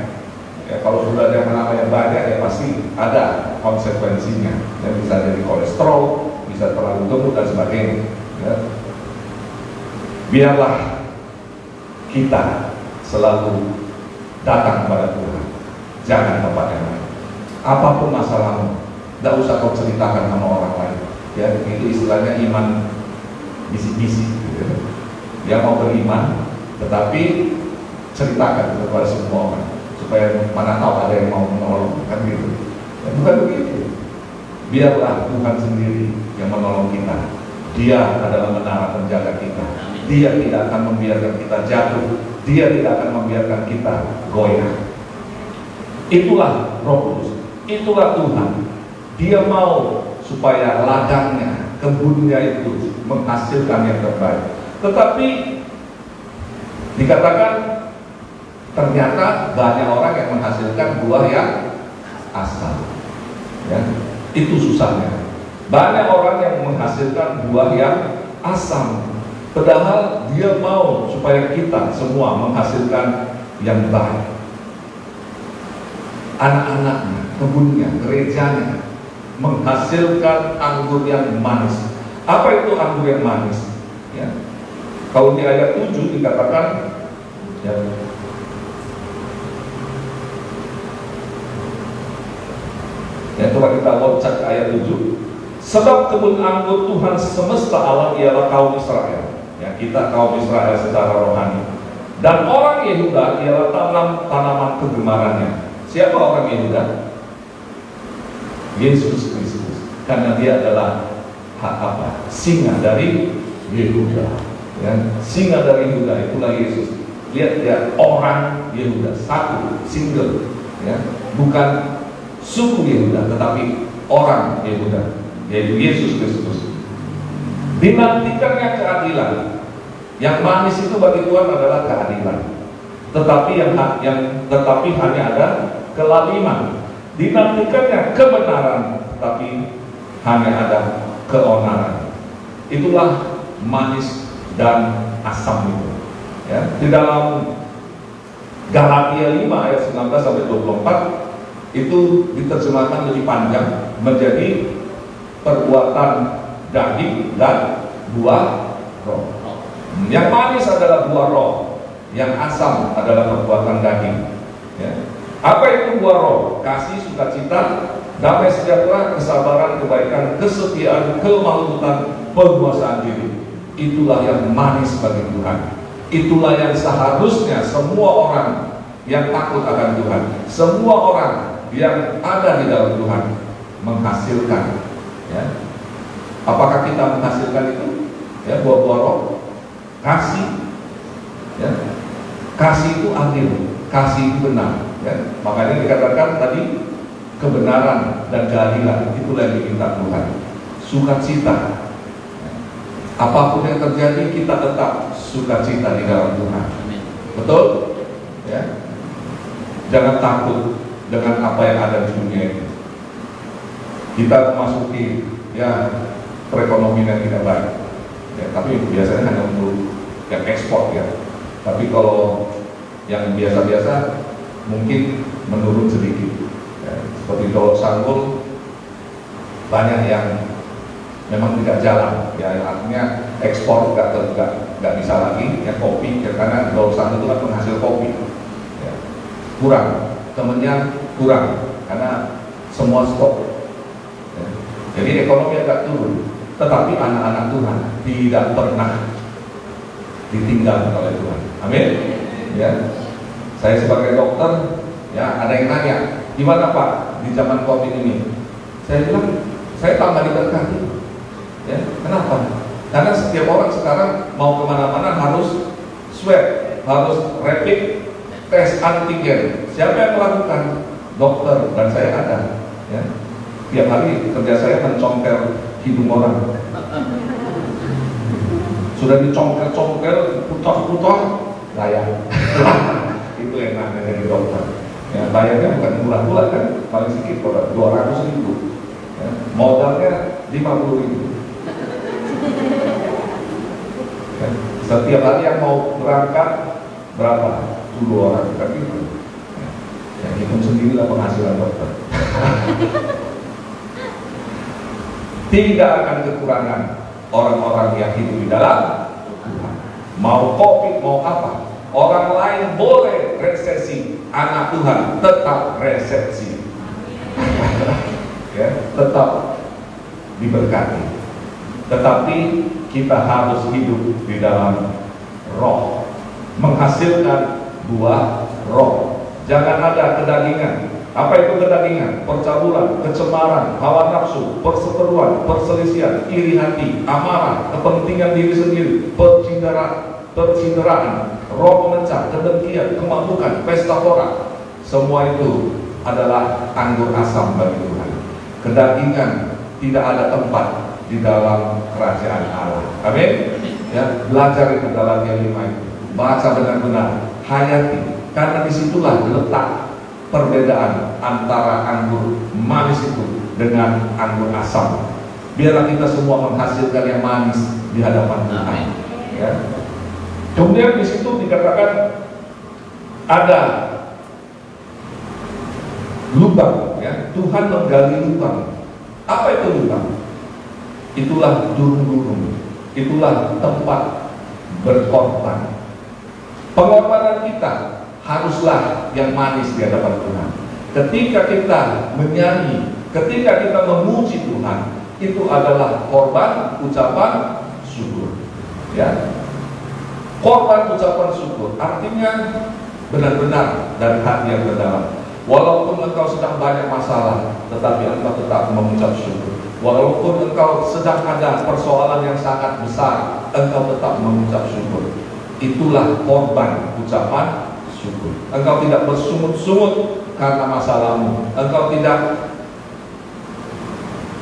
Ya, kalau sudah ada yang banyak, ya pasti ada konsekuensinya. Ya, bisa jadi kolesterol, bisa terlalu gemuk dan sebagainya. Ya. Biarlah kita selalu datang kepada Tuhan, jangan tempat yang lain. Apapun masalahmu, tidak usah kau ceritakan sama orang lain. Ya, itu istilahnya iman bisik-bisik. Gitu. Dia mau beriman, tetapi ceritakan kepada semua orang supaya mana tahu ada yang mau menolong, kan gitu. Ya, bukan begitu. Biarlah Tuhan sendiri yang menolong kita. Dia adalah menara penjaga kita. Dia tidak akan membiarkan kita jatuh. Dia tidak akan membiarkan kita goyah. Itulah Roh Kudus. Itulah Tuhan. Dia mau supaya ladangnya, kebunnya itu menghasilkan yang terbaik. Tetapi dikatakan ternyata banyak orang yang menghasilkan buah yang asam. Ya, itu susahnya. Banyak orang yang menghasilkan buah yang asam. Padahal dia mau supaya kita semua menghasilkan yang baik. Anak-anaknya, kebunnya, gerejanya menghasilkan anggur yang manis. Apa itu anggur yang manis? Ya. Kalau di ayat 7 dikatakan, ya, coba kita loncat ke ayat 7. Sebab kebun anggur Tuhan semesta alam ialah kaum Israel. Ya, kita kaum Israel secara rohani. Dan orang Yehuda ialah tanaman kegemarannya. Siapa orang Yehuda? Yesus Kristus. Karena dia adalah singa dari Yehuda. Ya, singa dari Yehuda itulah Yesus. Lihat ya, orang Yehuda, satu, single. Ya, bukan suku Yehuda, tetapi orang Yehuda, yaitu Yesus Kristus. Dinantikannya keadilan. Yang manis itu bagi Tuhan adalah keadilan. Tetapi tetapi hanya ada kelaliman. Dinantikannya kebenaran, tapi hanya ada keonaran. Itulah manis dan asam itu. Ya, di dalam Galatia 5 ayat 19 sampai 24 itu diterjemahkan lebih panjang menjadi perbuatan daging dan buah roh. Yang manis adalah buah roh, yang asam adalah perbuatan daging. Ya. Apa itu buah roh? Kasih, sukacita, damai sejahtera, kesabaran, kebaikan, kesetiaan, kemalutan, penguasaan diri. Itulah yang manis bagi Tuhan. Itulah yang seharusnya semua orang yang takut akan Tuhan, semua orang yang ada di dalam Tuhan menghasilkan. Ya. Apakah kita menghasilkan itu? Ya, buah-buah roh. Kasih, ya. Kasih itu adil, kasih itu benar. Ya. Makanya dikatakan tadi kebenaran dan keadilan itulah yang diminta Tuhan. Sukacita. Ya. Apapun yang terjadi kita tetap sukacita di dalam Tuhan. Betul? Ya. Jangan takut dengan apa yang ada di dunia ini. Kita memasuki perekonomian yang tidak baik. Ya, tapi biasanya hanya untuk yang ekspor ya. Tapi kalau yang biasa-biasa mungkin menurun sedikit. Ya, seperti kalau sanggul banyak yang memang tidak jalan. Ya, artinya ekspor nggak bisa lagi. Ya, kopi ya, karena daun sanggul itu kan penghasil kopi. Ya, kurang, temennya kurang karena semua stok. Ya, jadi ekonomi agak turun. Tetapi anak-anak Tuhan tidak pernah ditinggalkan oleh Tuhan. Amin. Ya, saya sebagai dokter, ya ada yang nanya, gimana Pak di zaman COVID ini? Saya bilang, saya tambah diberkati. Ya, kenapa? Karena setiap orang sekarang mau kemana-mana harus swab, harus rapid tes antigen. Siapa yang melakukan? Dokter, dan saya ada. Ya, tiap hari kerja saya mencongkel hidung orang. Sudah dicongkel-congkel, putar-putar, layak. Itu yang namanya jadi dokter. Ya, bayarnya bukan murah-murah kan, paling sedikit 200.000. Ya, modalnya 50.000. Ya, setiap hari yang mau berangkat berapa? 10 orang kan gitu. Ya, hitung sendirilah penghasilan dokter. Tidak akan kekurangan orang-orang yang hidup di dalam Tuhan. Mau COVID, mau apa, Orang lain boleh resesi, anak Tuhan tetap resepsi. Ya, tetap diberkati. Tetapi kita harus hidup di dalam roh, menghasilkan buah roh. Jangan ada kedagingan. Apa itu kedagingan? Percabulan, kecemaran, hawa nafsu, perseteruan, perselisihan, iri hati, amarah, kepentingan diri sendiri, percinderaan, roh pemecah, kedengkian, kemabuk,an, pesta pora. Semua itu adalah anggur asam bagi Tuhan. Kedagingan tidak ada tempat di dalam kerajaan Allah. Amin. Ya, belajar itu dalam Yeremia itu, baca benar-benar, hayati, karena disitulah letak perbedaan antara anggur manis itu dengan anggur asam. Biarlah kita semua menghasilkan yang manis di hadapan Tuhan. Ya. Kemudian di situ dikatakan ada lubang, ya. Tuhan menggali lubang. Apa itu lubang? Itulah durung-durung. Itulah tempat berkorban. Pengorbanan kita haruslah yang manis di hadapan Tuhan. Ketika kita menyanyi, ketika kita memuji Tuhan, itu adalah korban ucapan syukur. Ya, korban ucapan syukur artinya benar-benar dari hati yang terdalam. Walaupun engkau sedang banyak masalah, tetapi engkau tetap mengucap syukur. Walaupun engkau sedang ada persoalan yang sangat besar, engkau tetap mengucap syukur. Itulah korban ucapan syukur. Engkau tidak bersungut-sungut karena masalahmu. Engkau tidak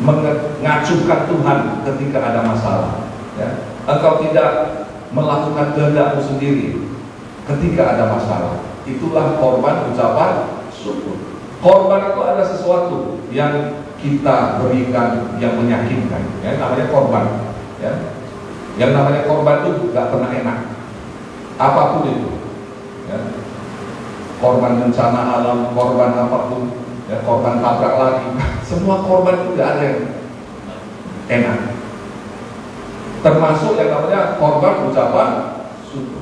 mengacuhkan Tuhan ketika ada masalah. Ya. Engkau tidak melakukan kehendakmu sendiri ketika ada masalah. Itulah korban ucapan syukur. Korban itu ada sesuatu yang kita berikan yang menyakitkan, ya, namanya korban. Ya. Yang namanya korban itu gak pernah enak, apapun itu. Ya. Korban bencana alam, korban apapun, ya, korban tabrak lari, semua korban itu gak ada yang enak. Termasuk yang namanya korban ucapan syukur.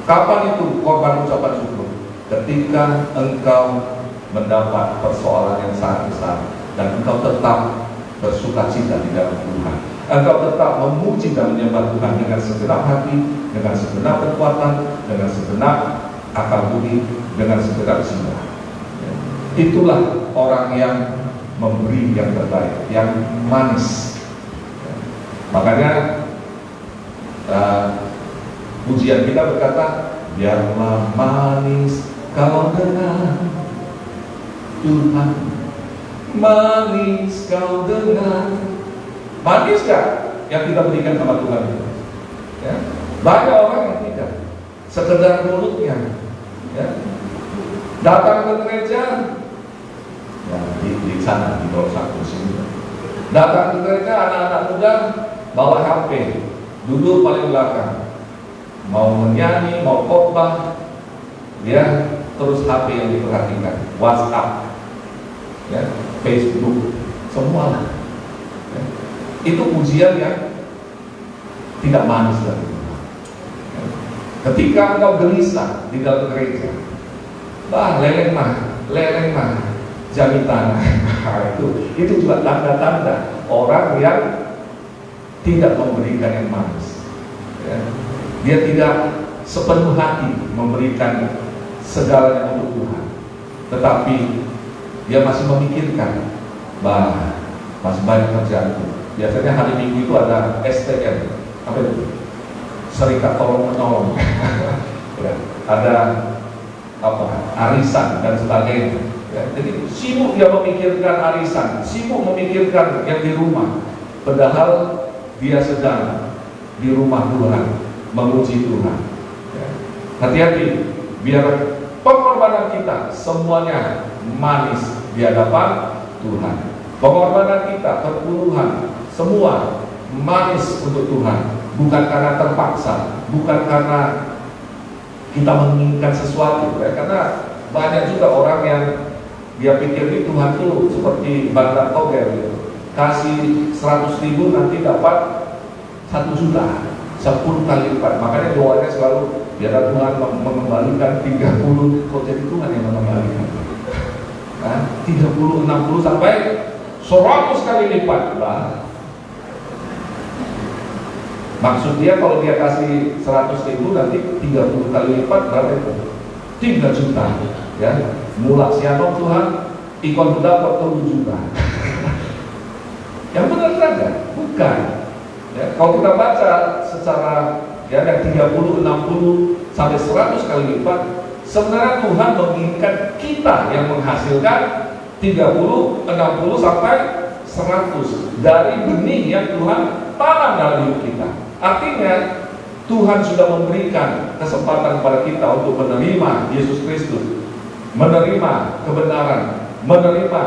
Kapan itu korban ucapan syukur? Ketika engkau mendapat persoalan yang sangat besar dan engkau tetap bersukacita di dalam Tuhan. Engkau tetap memuji dan menyembah Tuhan dengan segenap hati, dengan segenap kekuatan, dengan segenap akal budi, dengan segenap jiwa. Itulah orang yang memberi yang terbaik, yang manis. Makanya pujian kita berkata, biarlah manis kau dengar Tuhan, manis kau dengar. Manis gak yang kita berikan sama Tuhan itu? Ya. Banyak orang yang tidak, sekedar mulutnya. Ya. Datang ke gereja, ya, di sana di bawah satu sini. Datang ke gereja, anak-anak muda bawa HP, duduk paling belakang. Mau menyanyi, mau khotbah, dia terus HP yang diperhatikan, WhatsApp, ya, Facebook, semua. Ya. Itu pujian yang tidak manis dari Tuhan. Ya. Ketika engkau gelisah di dalam gereja, leleng mah, jamitan. itu juga tanda-tanda orang yang tidak memberikan yang manis. Ya. Dia tidak sepenuh hati memberikan segalanya untuk Tuhan, tetapi dia masih memikirkan, masih banyak kerjaan itu. Biasanya hari Minggu itu ada STM, apa itu? Serikat tolong menolong. Ya, ada apa? Arisan dan sebagainya. Ya, jadi sibuk dia memikirkan arisan, sibuk memikirkan yang di rumah, padahal dia sedang di rumah Tuhan, memuji Tuhan. Ya. Hati-hati, biar pengorbanan kita semuanya manis di hadapan Tuhan. Pengorbanan kita, perpuluhan, semua manis untuk Tuhan. Bukan karena terpaksa, bukan karena kita menginginkan sesuatu. Ya. Karena banyak juga orang yang dia pikir ini Tuhan itu seperti bandar toger gitu. Kasih 100.000 nanti dapat 1 juta, 10 kali lipat. Makanya doanya selalu biar Tuhan mengembalikan 30, kok jadi Tuhan yang mengembalikan? Nah, 30, 60 sampai 100 kali lipat lah. Maksud dia kalau dia kasih 100.000 nanti 30 kali lipat berapa itu? 3 juta ya. Mulak siapa Tuhan? Ikon dapat 7 juta. Yang benar saja? Bukan ya, kalau kita baca secara ya dari 30, 60 sampai 100 kali lipat, sebenarnya Tuhan menginginkan kita yang menghasilkan 30, 60 sampai 100 dari benih yang Tuhan tanam dalam hidup kita. Artinya Tuhan sudah memberikan kesempatan kepada kita untuk menerima Yesus Kristus, menerima kebenaran, menerima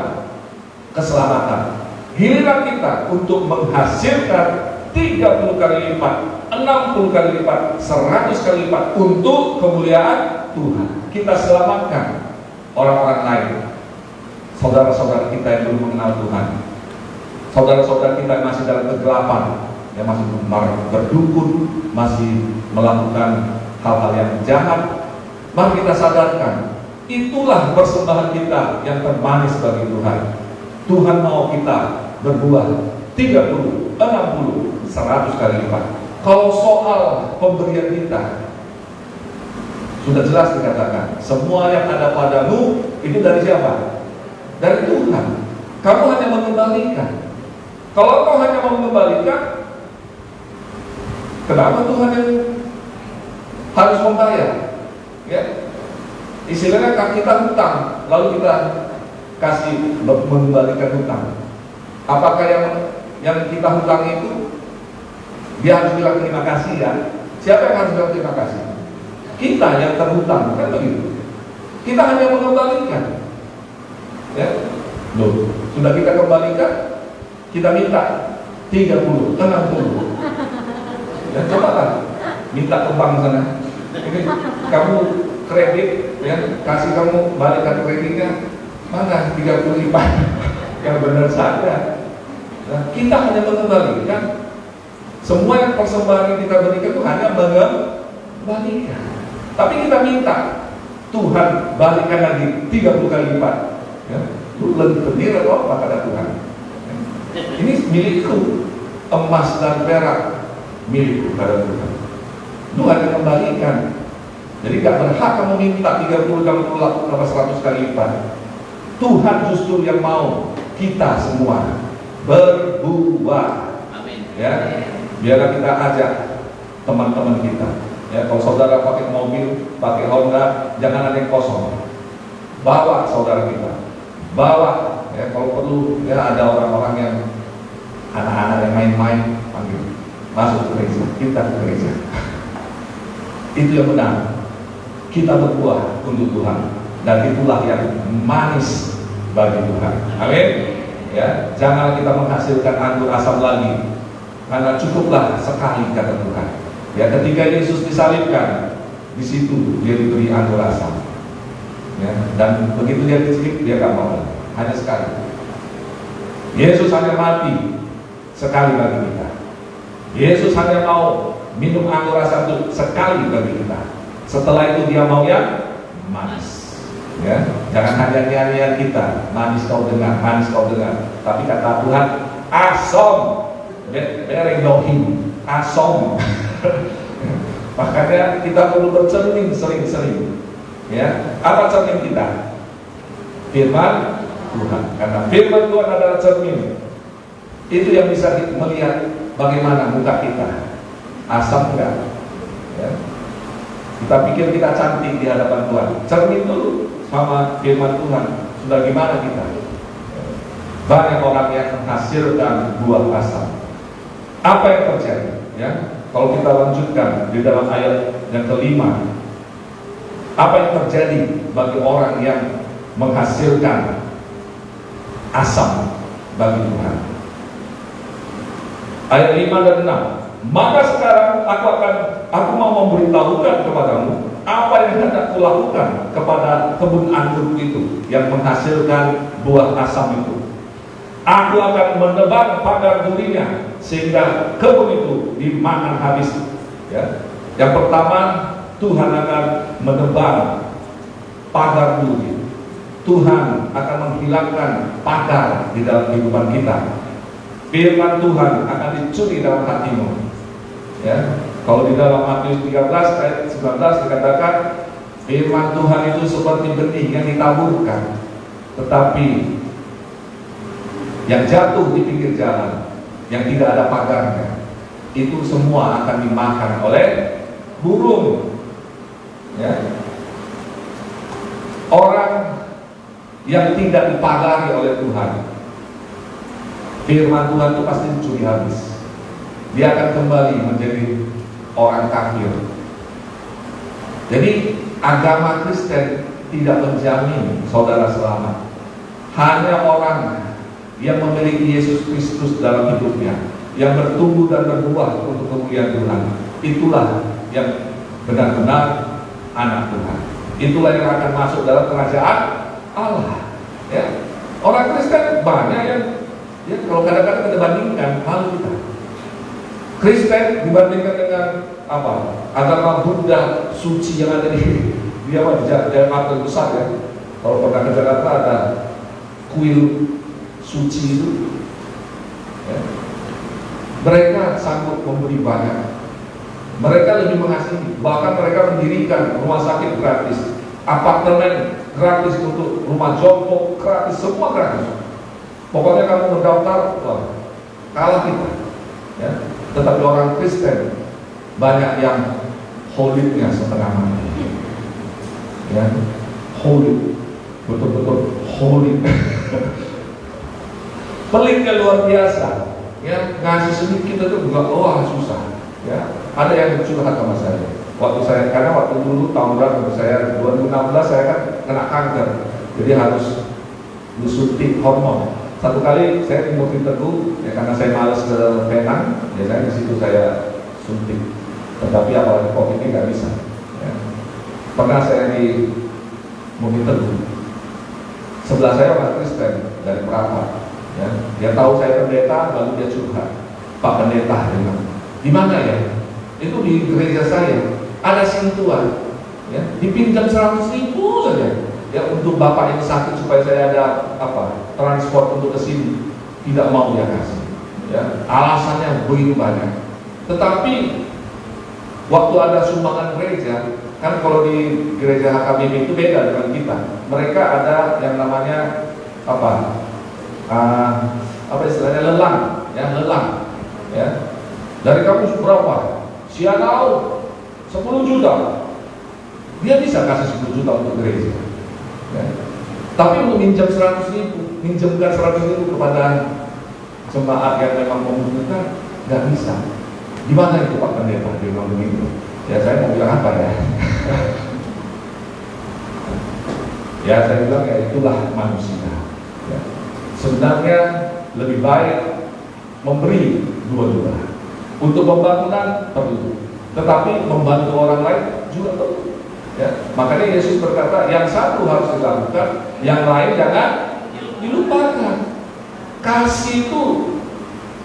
keselamatan. Giliran kita untuk menghasilkan 30 kali lipat, 60 kali lipat, 100 kali lipat untuk kemuliaan Tuhan. Kita selamatkan orang-orang lain, saudara-saudara kita yang belum mengenal Tuhan, saudara-saudara kita yang masih dalam kegelapan, yang masih berdukun, masih melakukan hal-hal yang jahat. Mari kita sadarkan, itulah persembahan kita yang termanis bagi Tuhan. Tuhan mau kita berbuah 30, 60, 100 kali lipat. Kalau soal pemberian kita, sudah jelas dikatakan, semua yang ada padamu itu dari siapa? Dari Tuhan. Kamu hanya mengembalikan. Kalau kau hanya mau mengembalikan, kenapa Tuhan yang harus membayar? Ya, istilahnya kita hutang, lalu kita kasih mengembalikan hutang. Apakah yang kita hutang itu dia harus bilang terima kasih ya? Siapa yang harus bilang terima kasih? Kita yang terhutang, kan begitu? Kita hanya mengembalikan. Ya, loh, sudah kita kembalikan, kita minta 30, 60. Ya, coba lah, minta ke bank sana. Ini kamu kredit, ya, kasih kamu balikan kreditnya, mana 35 yang benar saja. Nah, kita hanya mengembalikan. Semua yang persembahan yang kita berikan itu hanya mengembalikan. Tapi kita minta Tuhan balikan lagi 30 kali lipat. Ya, lu lebih benar atau apa kata Tuhan? Ya, ini milikku, emas dan perak milikku kata Tuhan. Lu hanya kembalikan. Jadi gak berhak kamu minta 30, 60, 100 kali lipat. Tuhan justru yang mau kita semua berbuah. Amin. Ya, biarlah kita ajak teman-teman kita. Ya, kalau saudara pakai mobil, pakai Honda, jangan ada yang kosong. Bawa saudara kita, bawa. Ya, kalau perlu, ya ada orang-orang yang anak-anak yang main-main, panggil masuk ke gereja, kita ke gereja. Itu yang benar. Kita berbuah untuk Tuhan, dan itulah yang manis bagi Tuhan. Amin. Ya, jangan kita menghasilkan anggur asam lagi, karena cukuplah sekali kata Tuhan. Ya, ketika Yesus disalibkan, di situ dia diberi anggur asam. Ya, dan begitu dia disalib, dia gak mau, hanya sekali. Yesus hanya mati sekali bagi kita. Yesus hanya mau minum anggur asam itu sekali bagi kita. Setelah itu dia mau yang manis. Ya, jangan hanya nyanyian kita, manis kau dengar, manis kau dengar. Tapi kata Tuhan, asam, berendohim, asam. Makanya kita perlu bercermin sering-sering. Ya, apa cermin kita? Firman Tuhan. Karena firman Tuhan adalah cermin. Itu yang bisa melihat bagaimana muka kita. Asam enggak? Ya. Kita pikir kita cantik di hadapan Tuhan. Cermin dulu sama firman Tuhan. Sudah gimana kita? Banyak orang yang menghasilkan buah asam. Apa yang terjadi? Ya, kalau kita lanjutkan di dalam ayat yang kelima, apa yang terjadi bagi orang yang menghasilkan asam bagi Tuhan? Ayat 5 dan 6. Maka sekarang aku mau memberitahukan kepadamu apa yang hendak kulakukan kepada kebun anggur itu yang menghasilkan buah asam itu. Aku akan menebang pagar durinya sehingga kebun itu dimakan habis. Ya. Yang pertama, Tuhan akan menebang pagar duri. Tuhan akan menghilangkan pagar di dalam kehidupan kita. Firman Tuhan akan dicuri dalam hatimu. Ya, kalau di dalam Matius 13 ayat 19 dikatakan, firman Tuhan itu seperti benih yang ditaburkan, tetapi yang jatuh di pinggir jalan, yang tidak ada pagarnya, itu semua akan dimakan oleh burung. Ya. Orang yang tidak dipagari oleh Tuhan, firman Tuhan itu pasti dicuri habis. Dia akan kembali menjadi orang kafir. Jadi agama Kristen tidak menjamin saudara selamat. Hanya orang yang memiliki Yesus Kristus dalam hidupnya, yang bertumbuh dan berbuah untuk kemuliaan Tuhan, itulah yang benar-benar anak Tuhan. Itulah yang akan masuk dalam kerajaan Allah. Ya. Orang Kristen banyak yang, ya, kalau kadang-kadang kita bandingkan, malu kita. Kristen dibandingkan dengan apa? Agama Buddha suci yang ada di Jakarta besar, ya. Kalau pernah ke Jakarta ada kuil suci itu, ya. Mereka sanggup memberi banyak. Mereka lebih mengasihi. Bahkan mereka mendirikan rumah sakit gratis, apartemen gratis untuk rumah jompo gratis, semua gratis. Pokoknya kamu mendaftar, wah, kalah kita. Ya. Tetapi orang Kristen banyak yang holy-nya setengah mati. Ya, holy, betul-betul holy. Peliknya luar biasa. Ya, ngasih sedikit itu juga wah susah. Ya, ada yang curhat sama saya. Karena waktu dulu tahun berapa saya 2016 saya kan kena kanker, jadi harus disuntik hormon. Satu kali saya di Bukit Teguh, ya karena saya malas ke Penang, biasanya di situ saya suntik. Tetapi apalagi COVID ini nggak bisa. Ya. Pernah saya di Bukit Teguh, sebelah saya orang Kristen dari Perapat. Ya. Dia tahu saya pendeta, lalu dia curhat. Pak pendeta, dia bilang, di mana ya? Itu di gereja saya ada sentuhan, ya, dipinjam 100.000 saja. Ya, untuk bapak yang sakit supaya saya ada transport untuk ke sini, tidak mau dia kasih. Ya, alasannya begitu banyak. Tetapi waktu ada sumbangan gereja, kan kalau di gereja HKBP itu beda dengan kita. Mereka ada yang namanya istilahnya lelang, ya lelang. Ya, dari kamu berapa? Sia tahu 10 juta. Dia bisa kasih 10 juta untuk gereja. Ya. Tapi untuk minjam 100.000, minjamkan 100.000 kepada jemaat yang memang membutuhkan, nggak bisa. Di mana itu Pak Pendeta? Dia bilang begitu. Ya saya mau bilang apa ya? Ya saya bilang ya itulah manusia. Ya. Sebenarnya lebih baik memberi 2 juta. Untuk pembangunan perlu, tetapi membantu orang lain juga perlu. Ya, makanya Yesus berkata, yang satu harus dilakukan, yang lain jangan dilupakan. Kasih itu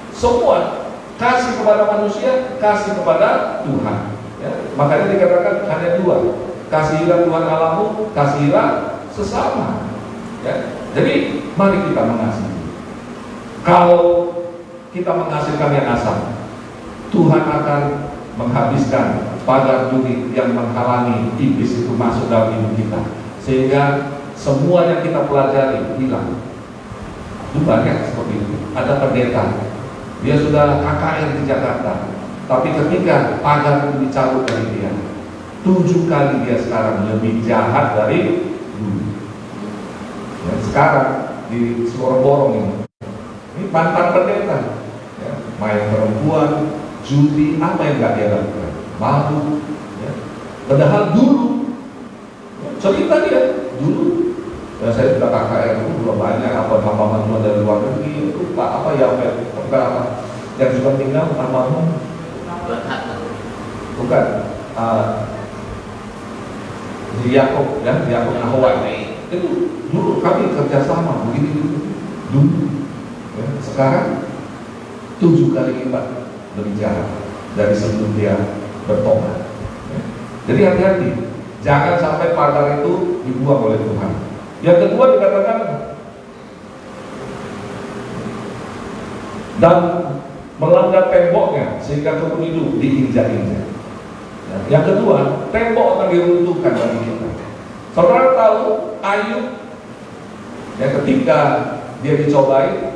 semua, kasih kepada manusia, kasih kepada Tuhan. Ya, makanya dikatakan hanya 2, kasihilah Tuhan Allahmu, kasihilah sesama. Ya, jadi mari kita mengasihi. Kalau kita menghasilkan yang asal, Tuhan akan menghabiskan pagar duri yang menghalangi iblis itu masuk dalam hidup kita, sehingga semua yang kita pelajari hilang. Itu banyak seperti itu. Ada pendeta, dia sudah KKR di Jakarta, tapi ketika pagar itu dicabut dari dia, 7 kali dia sekarang lebih jahat dari dulu. Ya, sekarang di Sorong ini mantan pendeta, ya, main perempuan, judi, apa yang nggak dia lakukan? Mabuk, ya. Padahal dulu, ya, cerita dia dulu. Ya, saya sudah KKR itu sudah banyak hamba Tuhan dari luar negeri itu apa yang sudah tinggal almarhum bukan di Yakob, ya di Yakob Hawaii itu dulu kami kerjasama begini dulu. Ya, sekarang 7 kali lipat lebih jahat dari sebelum dia bertobat. Ya. Jadi hati-hati, jangan sampai pagar itu dibuang oleh Tuhan. Yang kedua dikatakan dan melanggar temboknya sehingga kebun itu diinjak-injak. Yang kedua, tembok akan diruntuhkan bagi kita. Saudara tahu Ayub, ya, ketika dia dicobai,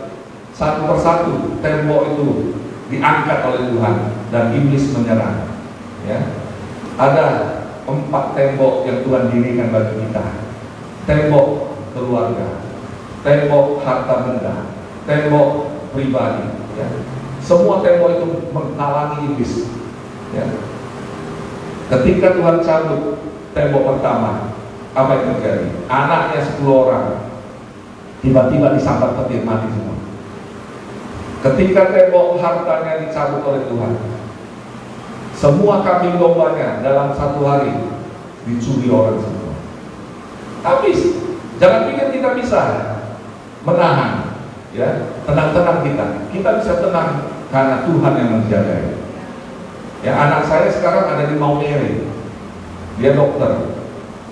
satu persatu tembok itu diangkat oleh Tuhan dan iblis menyerang. Ya. Ada 4 tembok yang Tuhan dirikan bagi kita. Tembok keluarga, tembok harta benda, tembok pribadi. Ya. Semua tembok itu menghalangi iblis. Ya. Ketika Tuhan cabut tembok pertama, apa yang terjadi? Anaknya 10 orang tiba-tiba disambar petir mati semua. Ketika tembok hartanya dicabut oleh Tuhan, semua kambing dombanya dalam 1 hari dicuri orang semua. Habis. Jangan pikir kita bisa menahan, ya, tenang-tenang kita bisa tenang karena Tuhan yang menjaga. Ya, anak saya sekarang ada di Maumere, dia dokter,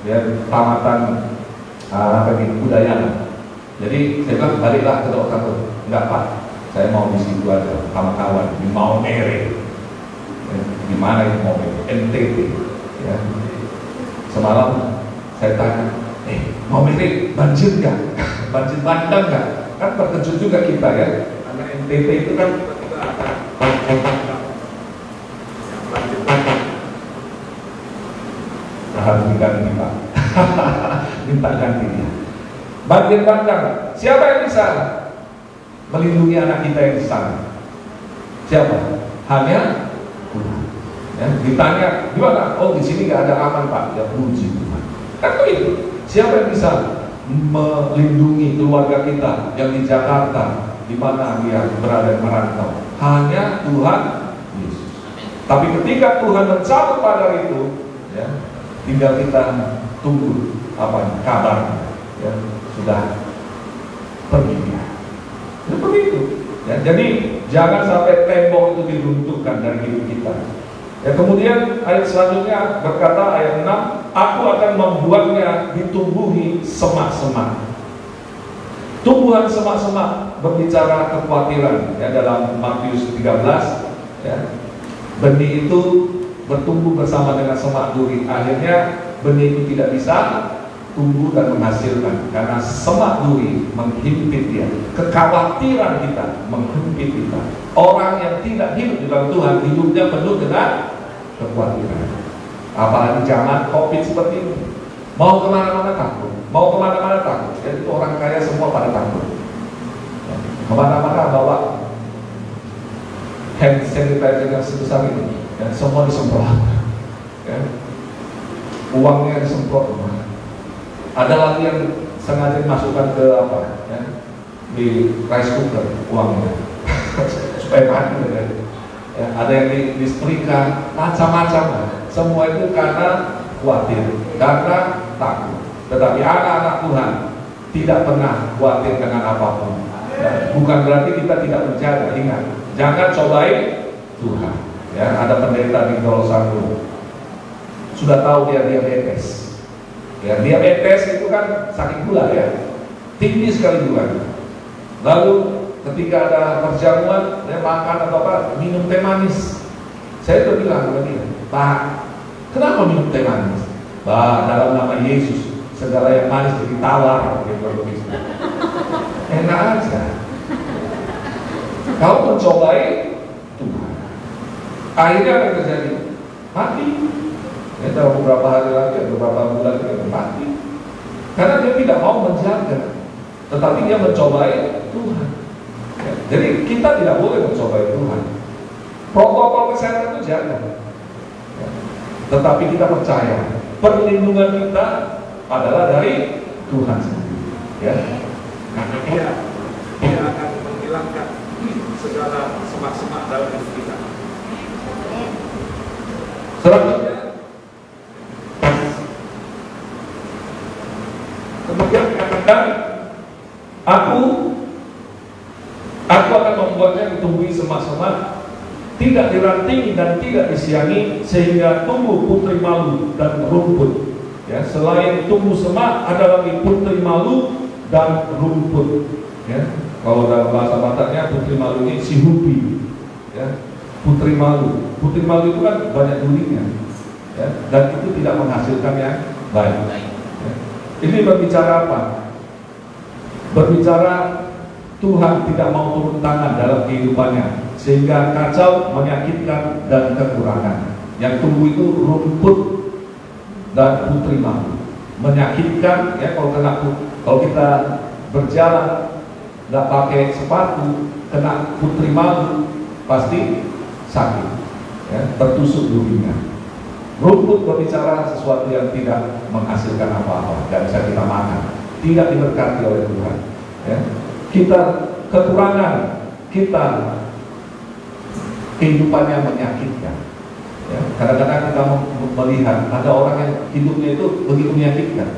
dia tamatan Udayana. Jadi saya bilang baliklah ke dokter. Enggak Pak, saya mau di situ aja sama kawan di Maumere. Di mana itu Maumere? NTT. Ya. Semalam saya tanya, Maumere banjir nggak? Banjir bandang nggak? Kan terkejut juga kita ya, karena NTT itu kan harus diganti Pak. Minta ganti dia. Banjir bandang. Siapa yang bisa melindungi anak kita yang di sana? Siapa? Hanya Tuhan. Ya, ditanya gimana? Oh, di sini nggak ada aman Pak. Ya puji Tuhan. Kan begitu. Siapa yang bisa melindungi keluarga kita yang di Jakarta, di mana dia berada merantau? Hanya Tuhan Yesus. Tapi ketika Tuhan mencabut pagar itu, ya, tinggal kita tunggu kabar, ya, sudah pergi dia. Seperti itu. Ya, jadi jangan sampai tembok itu diruntuhkan dari hidup kita. Ya, kemudian ayat selanjutnya berkata ayat 6, aku akan membuatnya ditumbuhi semak-semak. Tumbuhan semak-semak berbicara kekhawatiran, ya, dalam Matius 13, ya. Benih itu bertumbuh bersama dengan semak duri. Akhirnya benih itu tidak bisa tumbuh dan menghasilkan karena semak duri menghimpit dia. Kekhawatiran kita menghimpit kita. Orang yang tidak hidup di dalam Tuhan, hidupnya penuh dengan kekhawatiran. Apalagi zaman COVID seperti ini, mau kemana-mana takut, mau kemana-mana takut. Jadi orang kaya semua pada takut. Kemana-mana bawa hand sanitizer yang sebesar ini, dan semua disemprot. Ya. Uangnya disemprot. Ada lagi yang sengaja dimasukkan ke ya, di rice cooker uangnya supaya mati. Ya, ada yang disetrika, macam-macam. Semua itu karena khawatir, karena takut. Tetapi anak-anak Tuhan tidak pernah khawatir dengan apapun. Ya, bukan berarti kita tidak menjaga. Ingat, jangan cobai Tuhan. Ya, ada pendeta di Dolosanggo, sudah tahu dia diabetes. Ya, diabetes itu kan saking gula ya, tinggi sekali gula. Lalu ketika ada perjamuan, dia makan atau apa, minum teh manis. Saya udah bilang kepada dia, Pak, kenapa minum teh manis? Bah, dalam nama Yesus, segala yang manis jadi tawar. Enak aja. Kau mencobai Tuhan, akhirnya apa yang terjadi? Mati. Ya, dalam beberapa hari lagi, beberapa bulan lagi mati. Karena dia tidak mau menjaga, tetapi dia mencobai Tuhan. Ya, jadi kita tidak boleh mencobai Tuhan. Protokol kesehatan itu jaga. Ya, tetapi kita percaya perlindungan kita adalah dari Tuhan sendiri. Ya. Karena dia akan menghilangkan segala semak-semak dalam hidup kita. Selanjutnya, kemudian dikatakan, aku akan membuatnya ditumbuhi semak-semak tidak dirantingi dan tidak disiangi sehingga tumbuh putri malu dan rumput. Ya, selain tumbuh semak ada lagi putri malu dan rumput. Ya, kalau dalam bahasa Bataknya putri malu ini si hupi. Ya, putri malu itu kan banyak durinya. Ya, dan itu tidak menghasilkan yang baik. Ya. Ini berbicara apa? Berbicara Tuhan tidak mau turun tangan dalam kehidupannya sehingga kacau, menyakitkan, dan kekurangan. Yang tumbuh itu rumput dan putri malu. Menyakitkan, ya, kalau kita berjalan nggak pakai sepatu, kena putri malu, pasti sakit, ya, tertusuk durinya. Rumput berbicara sesuatu yang tidak menghasilkan apa-apa, tidak bisa kita makan, tidak diberkati oleh Tuhan. Ya. Kita kekurangan, kita kehidupannya menyakitkan. Ya. Kadang-kadang kita melihat ada orang yang hidupnya itu begitu menyakitkan.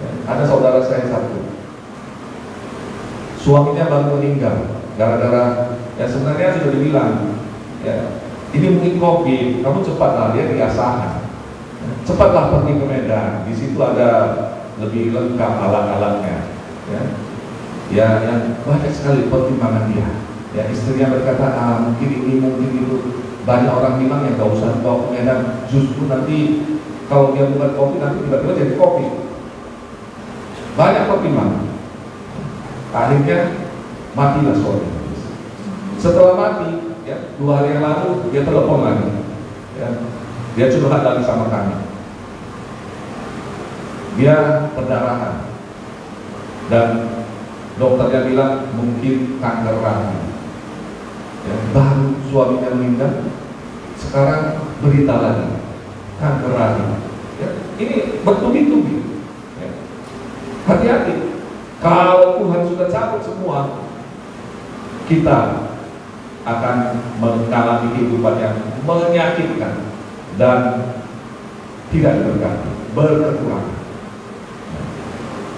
Ya. Ada saudara saya satu, suaminya baru meninggal gara-gara, ya sebenarnya sudah dibilang, ya ini mungkin COVID, kamu cepatlah, dia di Asahan, cepatlah pergi ke Medan, di situ ada lebih lengkap alat-alatnya, ya, yang banyak sekali pertimbangan dia. Ya, istrinya berkata, mungkin ini, mungkin itu. Banyak orang bilang ya gak usah bawa ke Medan, justru nanti kalau dia bukan COVID nanti tiba-tiba jadi COVID. Banyak pertimbangan. Akhirnya matilah suami. Setelah mati, ya, 2 hari yang lalu dia telepon lagi. Ya, dia curhat lagi sama kami. Dia perdarahan dan dokternya bilang mungkin kanker rahim. Ya, baru suaminya meninggal, sekarang berita lagi kanker rahim. Ya, ini bertubi-tubi. Ya. Hati-hati, kalau Tuhan sudah cabut semua, kita akan mengalami kehidupan yang menyakitkan dan tidak diberkati, berkekurangan.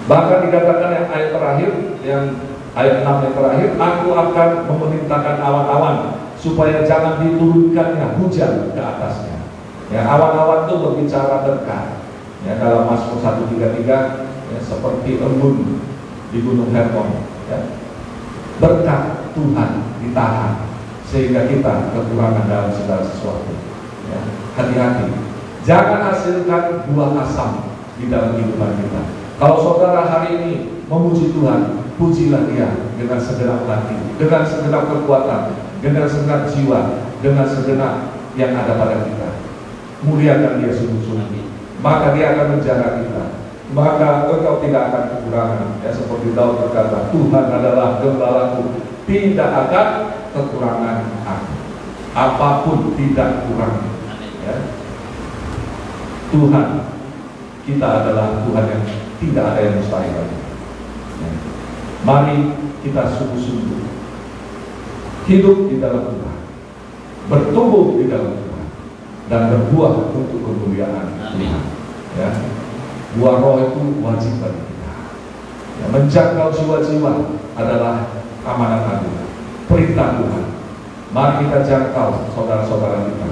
Bahkan dikatakan yang ayat terakhir, yang ayat 6 yang terakhir, aku akan memerintahkan awan-awan supaya jangan diturunkannya hujan ke atasnya. Ya, awan-awan itu berbicara berkat. Ya, dalam Mazmur 133, ya, seperti embun di Gunung Hermon. Ya. Berkat Tuhan ditahan sehingga kita kekurangan dalam segala sesuatu. Ya, hati-hati, jangan hasilkan buah asam di dalam kehidupan kita. Kalau saudara hari ini memuji Tuhan, pujilah Dia dengan segenap hati, dengan segenap kekuatan, dengan segenap jiwa, dengan segenap yang ada pada kita. Muliakan Dia sungguh-sungguh, maka Dia akan menjaga kita, maka engkau tidak akan kekurangan. Ya, seperti Daud berkata, Tuhan adalah gembalaku, tidak akan kekurangan aku. Apapun tidak kurang. Ya. Tuhan kita adalah Tuhan yang tidak ada yang mustahil lagi. Ya. Mari kita sungguh-sungguh hidup di dalam Tuhan, bertumbuh di dalam Tuhan, dan berbuah untuk kemuliaan Tuhan. Ya. Buah roh itu wajib bagi kita. Ya, menjangkau jiwa-jiwa adalah amanat agung, perintah Tuhan. Mari kita jangkau saudara-saudara kita.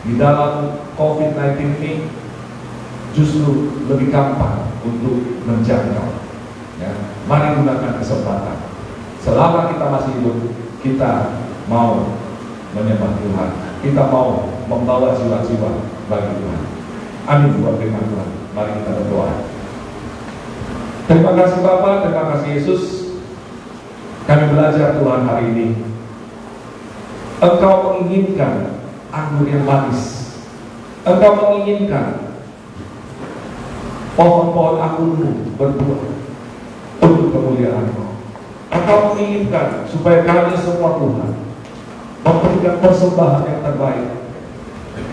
Di dalam COVID-19 ini justru lebih gampang untuk menjangkau. Ya, mari gunakan kesempatan. Selama kita masih hidup, kita mau menyembah Tuhan. Kita mau membawa jiwa-jiwa bagi Tuhan. Amin buat firman Tuhan. Mari kita berdoa. Terima kasih Bapa, terima kasih Yesus. Kami belajar Tuhan hari ini. Engkau menginginkan anggur yang manis. Engkau menginginkan pohon-pohon anggurmu berbuah untuk kemuliaan-Mu. Engkau menginginkan supaya kami semua Tuhan memberikan persembahan yang terbaik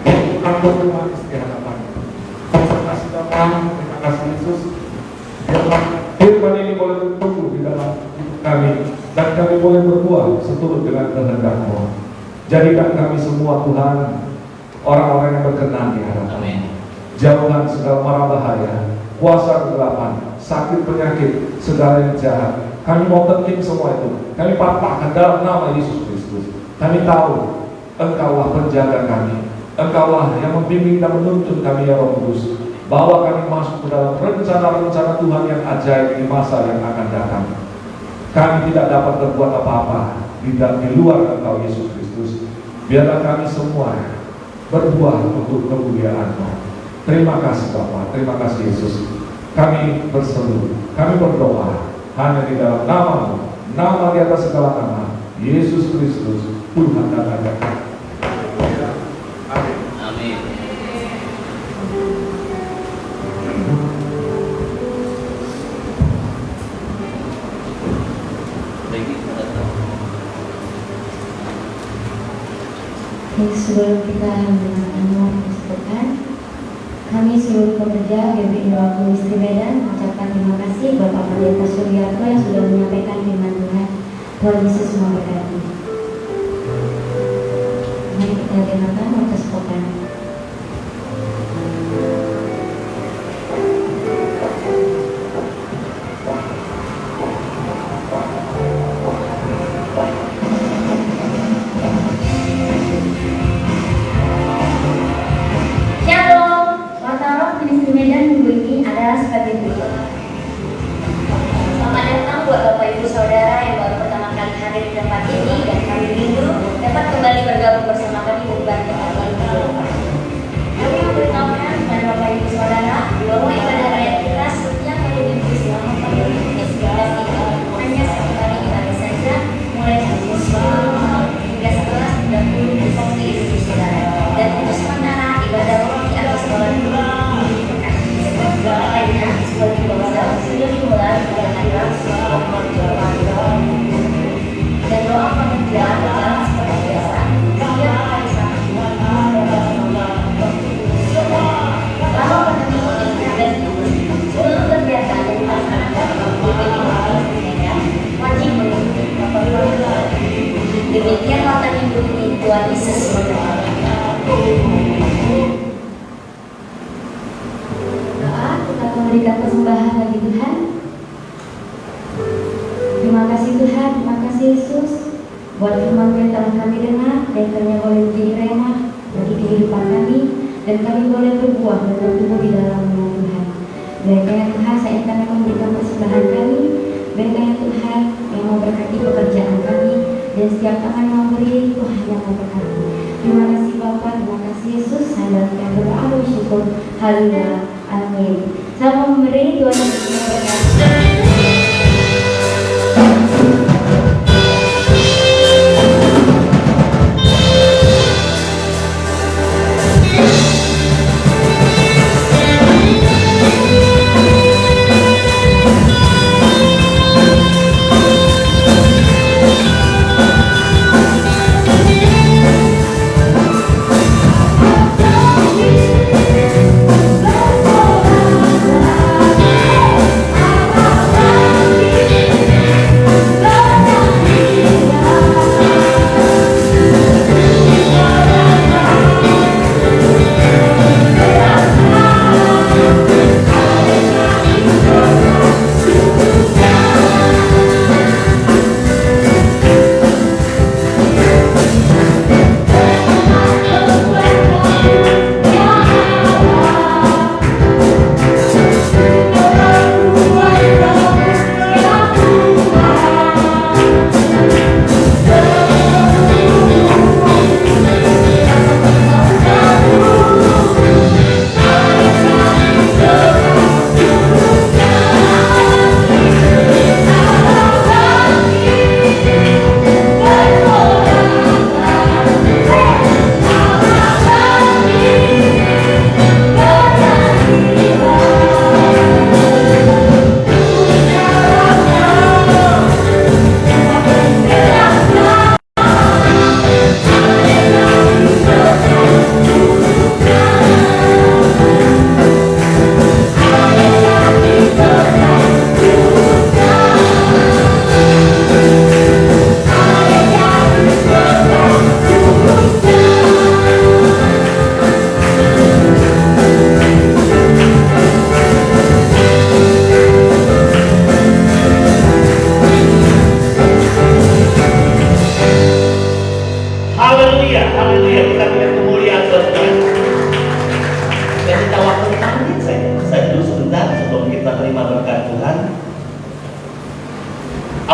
untuk anggur manis di hadapan-Mu. Terima kasih Bapa, terima kasih Yesus. Biarlah firman ini boleh bertumbuh di dalam hidup kami dan kami boleh berbuah seturut dengan kehendak-Mu. Jadikan kami semua Tuhan orang-orang yang berkenan di hadapan-Mu. Jauhkan segala mara bahaya, kuasa kegelapan, sakit penyakit, segala yang jahat. Kami mau terkim semua itu. Kami patahkan dalam nama Yesus Kristus. Kami tahu Engkaulah penjaga kami, Engkaulah yang membimbing dan menuntun kami ya Roh Kudus. Bawa kami masuk ke dalam rencana-rencana Tuhan yang ajaib di masa yang akan datang. Kami tidak dapat berbuat apa-apa di luar Engkau Yesus Kristus. Biarlah kami semua berbuah untuk kemuliaan-Mu. Terima kasih Bapa, terima kasih Yesus. Kami berseru, kami berdoa hanya di dalam nama-Mu, nama di atas segala nama, Yesus Kristus, Tuhan dan Raja. Amin. Amin. Sebelum kita mendengarkan doa tersebutkan, kami seluruh pekerja GBI Roa Istri Medan mengucapkan terima kasih Bapak Pendeta Suryato yang sudah menyampaikan firman Tuhan. Tuhan Yesus memberkati. Mari kita dengarkan doa tersebutkan. sebagai berikut. Selamat datang buat Bapak Ibu Saudara yang baru pertama kali hadir di tempat ini, dan kami rindu dapat kembali bergabung bersama kami di ibadah kali ini. Kami memberitahukan kepada Bapak Ibu Saudara bahwa ibadah raya kita setiap hari Minggu selama pandemi COVID-19 ini hanya satu kali ibadah saja, mulai pukul 10 hingga 11.30 waktu Indonesia Barat. Dan untuk sementara ibadah di atas sekolah dulu lainnya sekolah di bawah sudah dimulai pada tanggal 10 dan doa pengerjaan berjalan seperti biasa setiap hari Sabtu. Lama pandemi COVID-19 seluruh kegiatan yang dilaksanakan di Medan wajib mengikuti protokol. Demikian nota minggu ini. Tuhan Yesus memberkati. Memberikan persembahan bagi Tuhan. Terima kasih Tuhan, terima kasih Yesus buat firman yang telah kami dengar, dan kiranya boleh menjadi remah bagi kehidupan kami, dan kami boleh berbuah dan bertumbuh di dalamnya Tuhan. Biarkan Tuhan saat kami memberikan persembahan kami, biarkan Tuhan yang memberkati pekerjaan kami, dan setiap tangan yang memberi Tuhan yang memberkati. Terima kasih Bapa, terima kasih Yesus. Saya dalam berdoa bersyukur. Haleluya. Amin. Sama memberi Tuhan Yesus memberkati. I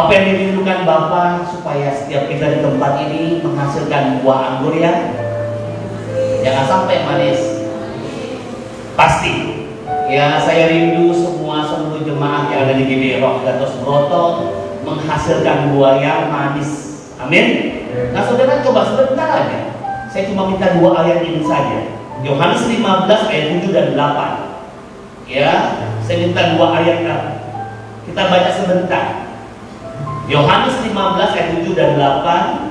Apa yang dirindukan Bapa supaya setiap kita di tempat ini menghasilkan buah anggur yang jangan sampai manis. Pasti. Ya, saya rindu semua seluruh jemaat yang ada di GBI Roh Gatot Subroto menghasilkan buah yang manis. Amin. Nah, saudara coba sebentar aja. Saya cuma minta 2 ayat ini saja. Yohanes 15 ayat 7 dan 8. Ya, saya minta 2 ayat lagi. Kita baca sebentar. Yohanes 15 ayat 7 dan 8.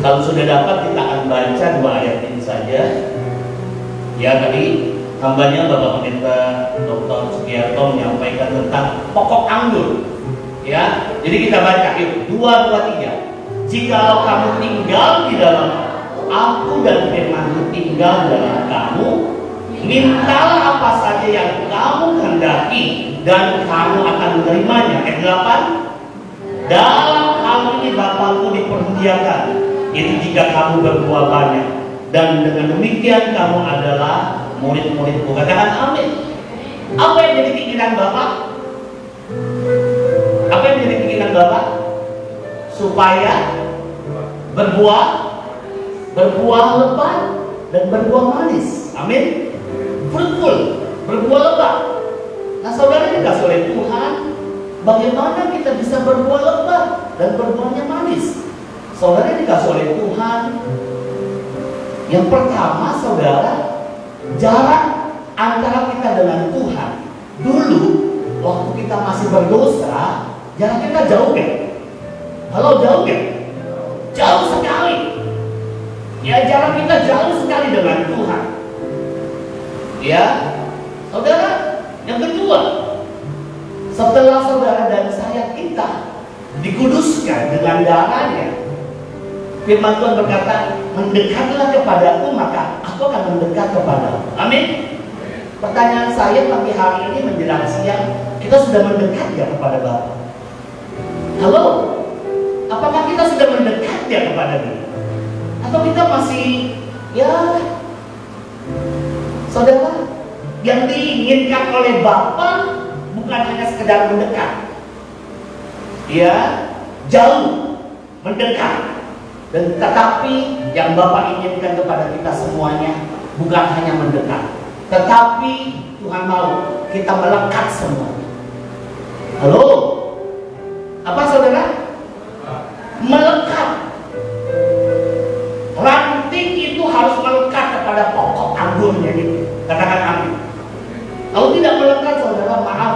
Kalau sudah dapat kita akan baca 2 ayat ini saja. Ya, tadi hambanya Bapak Pendeta Dr. Sugiarto menyampaikan tentang pokok anggur. Ya, jadi kita baca yuk 2, 2, 3. Jikalau kamu tinggal di dalam aku dan firman-Ku tinggal dalam kamu, mintalah apa saja yang kamu kehendaki dan kamu akan menerimanya. Ayat 8. Dalam hal ini Bapa-Ku dipermuliakan, itu jika kamu berbuah banyak, dan dengan demikian kamu adalah murid-murid-Ku. Katakan amin. Apa yang jadi pikiran Bapak? Apa yang jadi pikiran Bapak? Supaya berbuah lebat dan berbuah manis. Amin. Fruitful, berbuah lebat. Nah, saudara dikasih oleh Tuhan, bagaimana kita bisa berbuah lebat dan berbuahnya manis? Saudara dikasih oleh Tuhan. Yang pertama, saudara, jarak antara kita dengan Tuhan. Dulu, waktu kita masih berdosa, jarak kita jauh kan? Halo, jauh kan? Jauh sekali. Ya, jarak kita jauh sekali dengan Tuhan. Ya, saudara, yang kedua, setelah saudara dan saya kita dikuduskan dengan darahnya, firman Tuhan berkata, mendekatlah kepadaku maka aku akan mendekat kepadamu. Amin. Pertanyaan saya pagi hari ini menjelang siang, kita sudah mendekat ya kepada Bapa? Halo, apakah kita sudah mendekat ya kepada Dia? Atau kita masih, ya, saudara, yang diinginkan oleh Bapa bukan hanya sekedar mendekat, ya, jauh, mendekat. Dan tetapi yang Bapak inginkan kepada kita semuanya bukan hanya mendekat, tetapi Tuhan mau kita melekat semua. Halo, apa saudara? Melekat. Ranting itu harus melekat kepada pokok anggurnya gitu. Katakan amin. Kalau tidak melekat, saudara, maaf,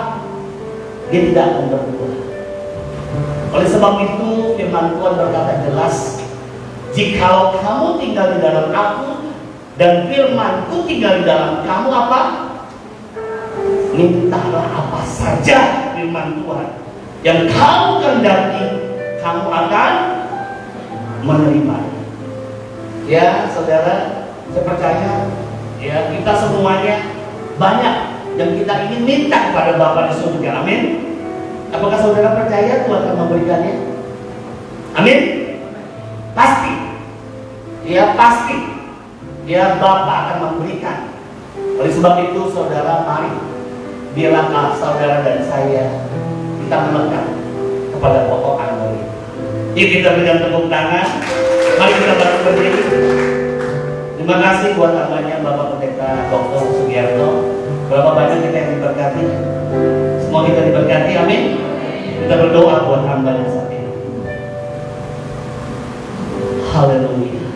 dia tidak akan berbuah. Oleh sebab itu firman Tuhan berkata jelas, jikalau kamu tinggal di dalam aku dan firman-Ku tinggal di dalam kamu, apa? Mintalah apa saja firman Tuhan yang kamu kehendaki, kamu akan menerima. Ya, saudara, saya percaya ya kita semuanya banyak yang kita ingin minta kepada Bapa di surga. Amin. Apakah saudara percaya Tuhan akan memberikannya? Amin. Pasti. Ya, pasti. Ya, Bapa akan memberikan. Oleh sebab itu, saudara, mari biarlah saudara dan saya kita melekat kepada pokok anggur. Yuk kita berikan tepuk tangan. Mari kita berdiri. Terima kasih buat hambanya Bapak Pendeta Dr. Sugiarto. Berapa banyak kita yang diberkati? Semua kita diberkati, amin. Kita berdoa buat hambanya saat ini. Haleluya.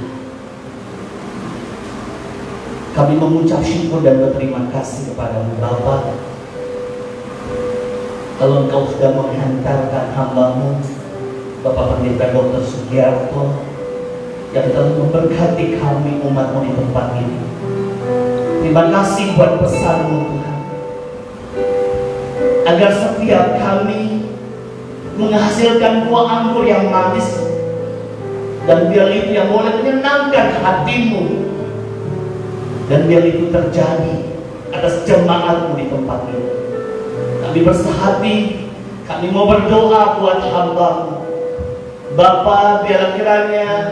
Kami mengucap syukur dan berterima kasih kepada-Mu Bapa. Kalau Engkau sudah menghantarkan hamba-Mu Bapak Pendeta Dr. Sugiarto yang telah memberkati kami umat-Mu di tempat ini. Terima kasih buat pesan-Mu Tuhan, agar setiap kami menghasilkan buah anggur yang manis, dan biar itu yang boleh menyenangkan hati-Mu, dan biar itu terjadi atas jemaat-Mu di tempat ini. Kami bersehati, kami mau berdoa buat hamba-Mu Bapa, biar kiranya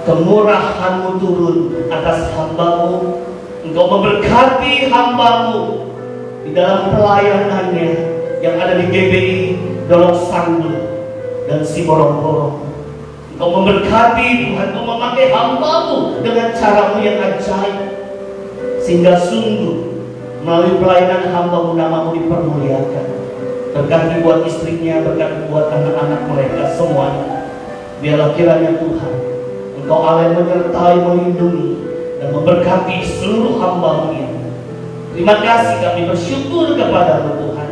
kemurahan-Mu turun atas hamba-Mu. Engkau memberkati hamba-Mu di dalam pelayanannya, yang ada di GBI, Dolok Sandu, dan Siborong-borong. Engkau memberkati Tuhan, Engkau memakai hamba-Mu dengan cara-Mu yang ajaib, sehingga sungguh melalui pelayanan hamba-Mu nama-Mu dipermuliakan. Berkati buat istrinya, berkati buat anak-anak mereka semuanya. Biarlah kiranya Tuhan, Engkau Allah yang menyertai, melindungi, dan memberkati seluruh hamba-Mu ini. Terima kasih, kami bersyukur kepada-Mu Tuhan.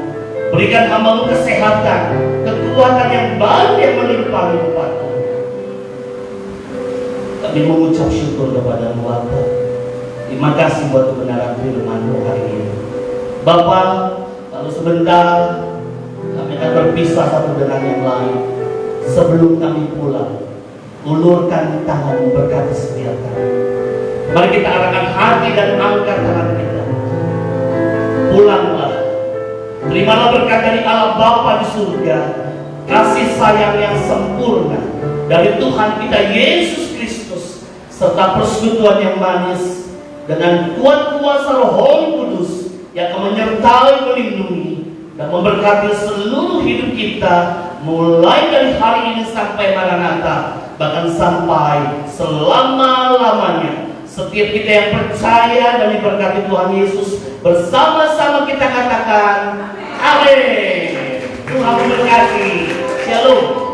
Berikan hamba-Mu kesehatan, kekuatan yang baru yang melimpah kepada-Mu. Kami mengucap syukur kepada-Mu Bapa. Terima kasih buat kebenaran firman-Mu hari ini. Bapa, lalu sebentar kami akan berpisah satu dengan yang lain. Sebelum kami pulang, ulurkan tangan berkati setiap kami. Mari kita arahkan hati dan angkat tangan kita. Pulanglah. Terimalah berkat dari Allah Bapa di surga, kasih sayang yang sempurna dari Tuhan kita Yesus Kristus, serta persekutuan yang manis dengan kuat kuasa Roh Kudus yang akan menyertai, melindungi, dan memberkati seluruh hidup kita, mulai dari hari ini sampai Maranatha, bahkan sampai selama-lamanya. Setiap kita yang percaya dan diberkati Tuhan Yesus, bersama-sama kita katakan amin. Tuhan memberkati. Shalom.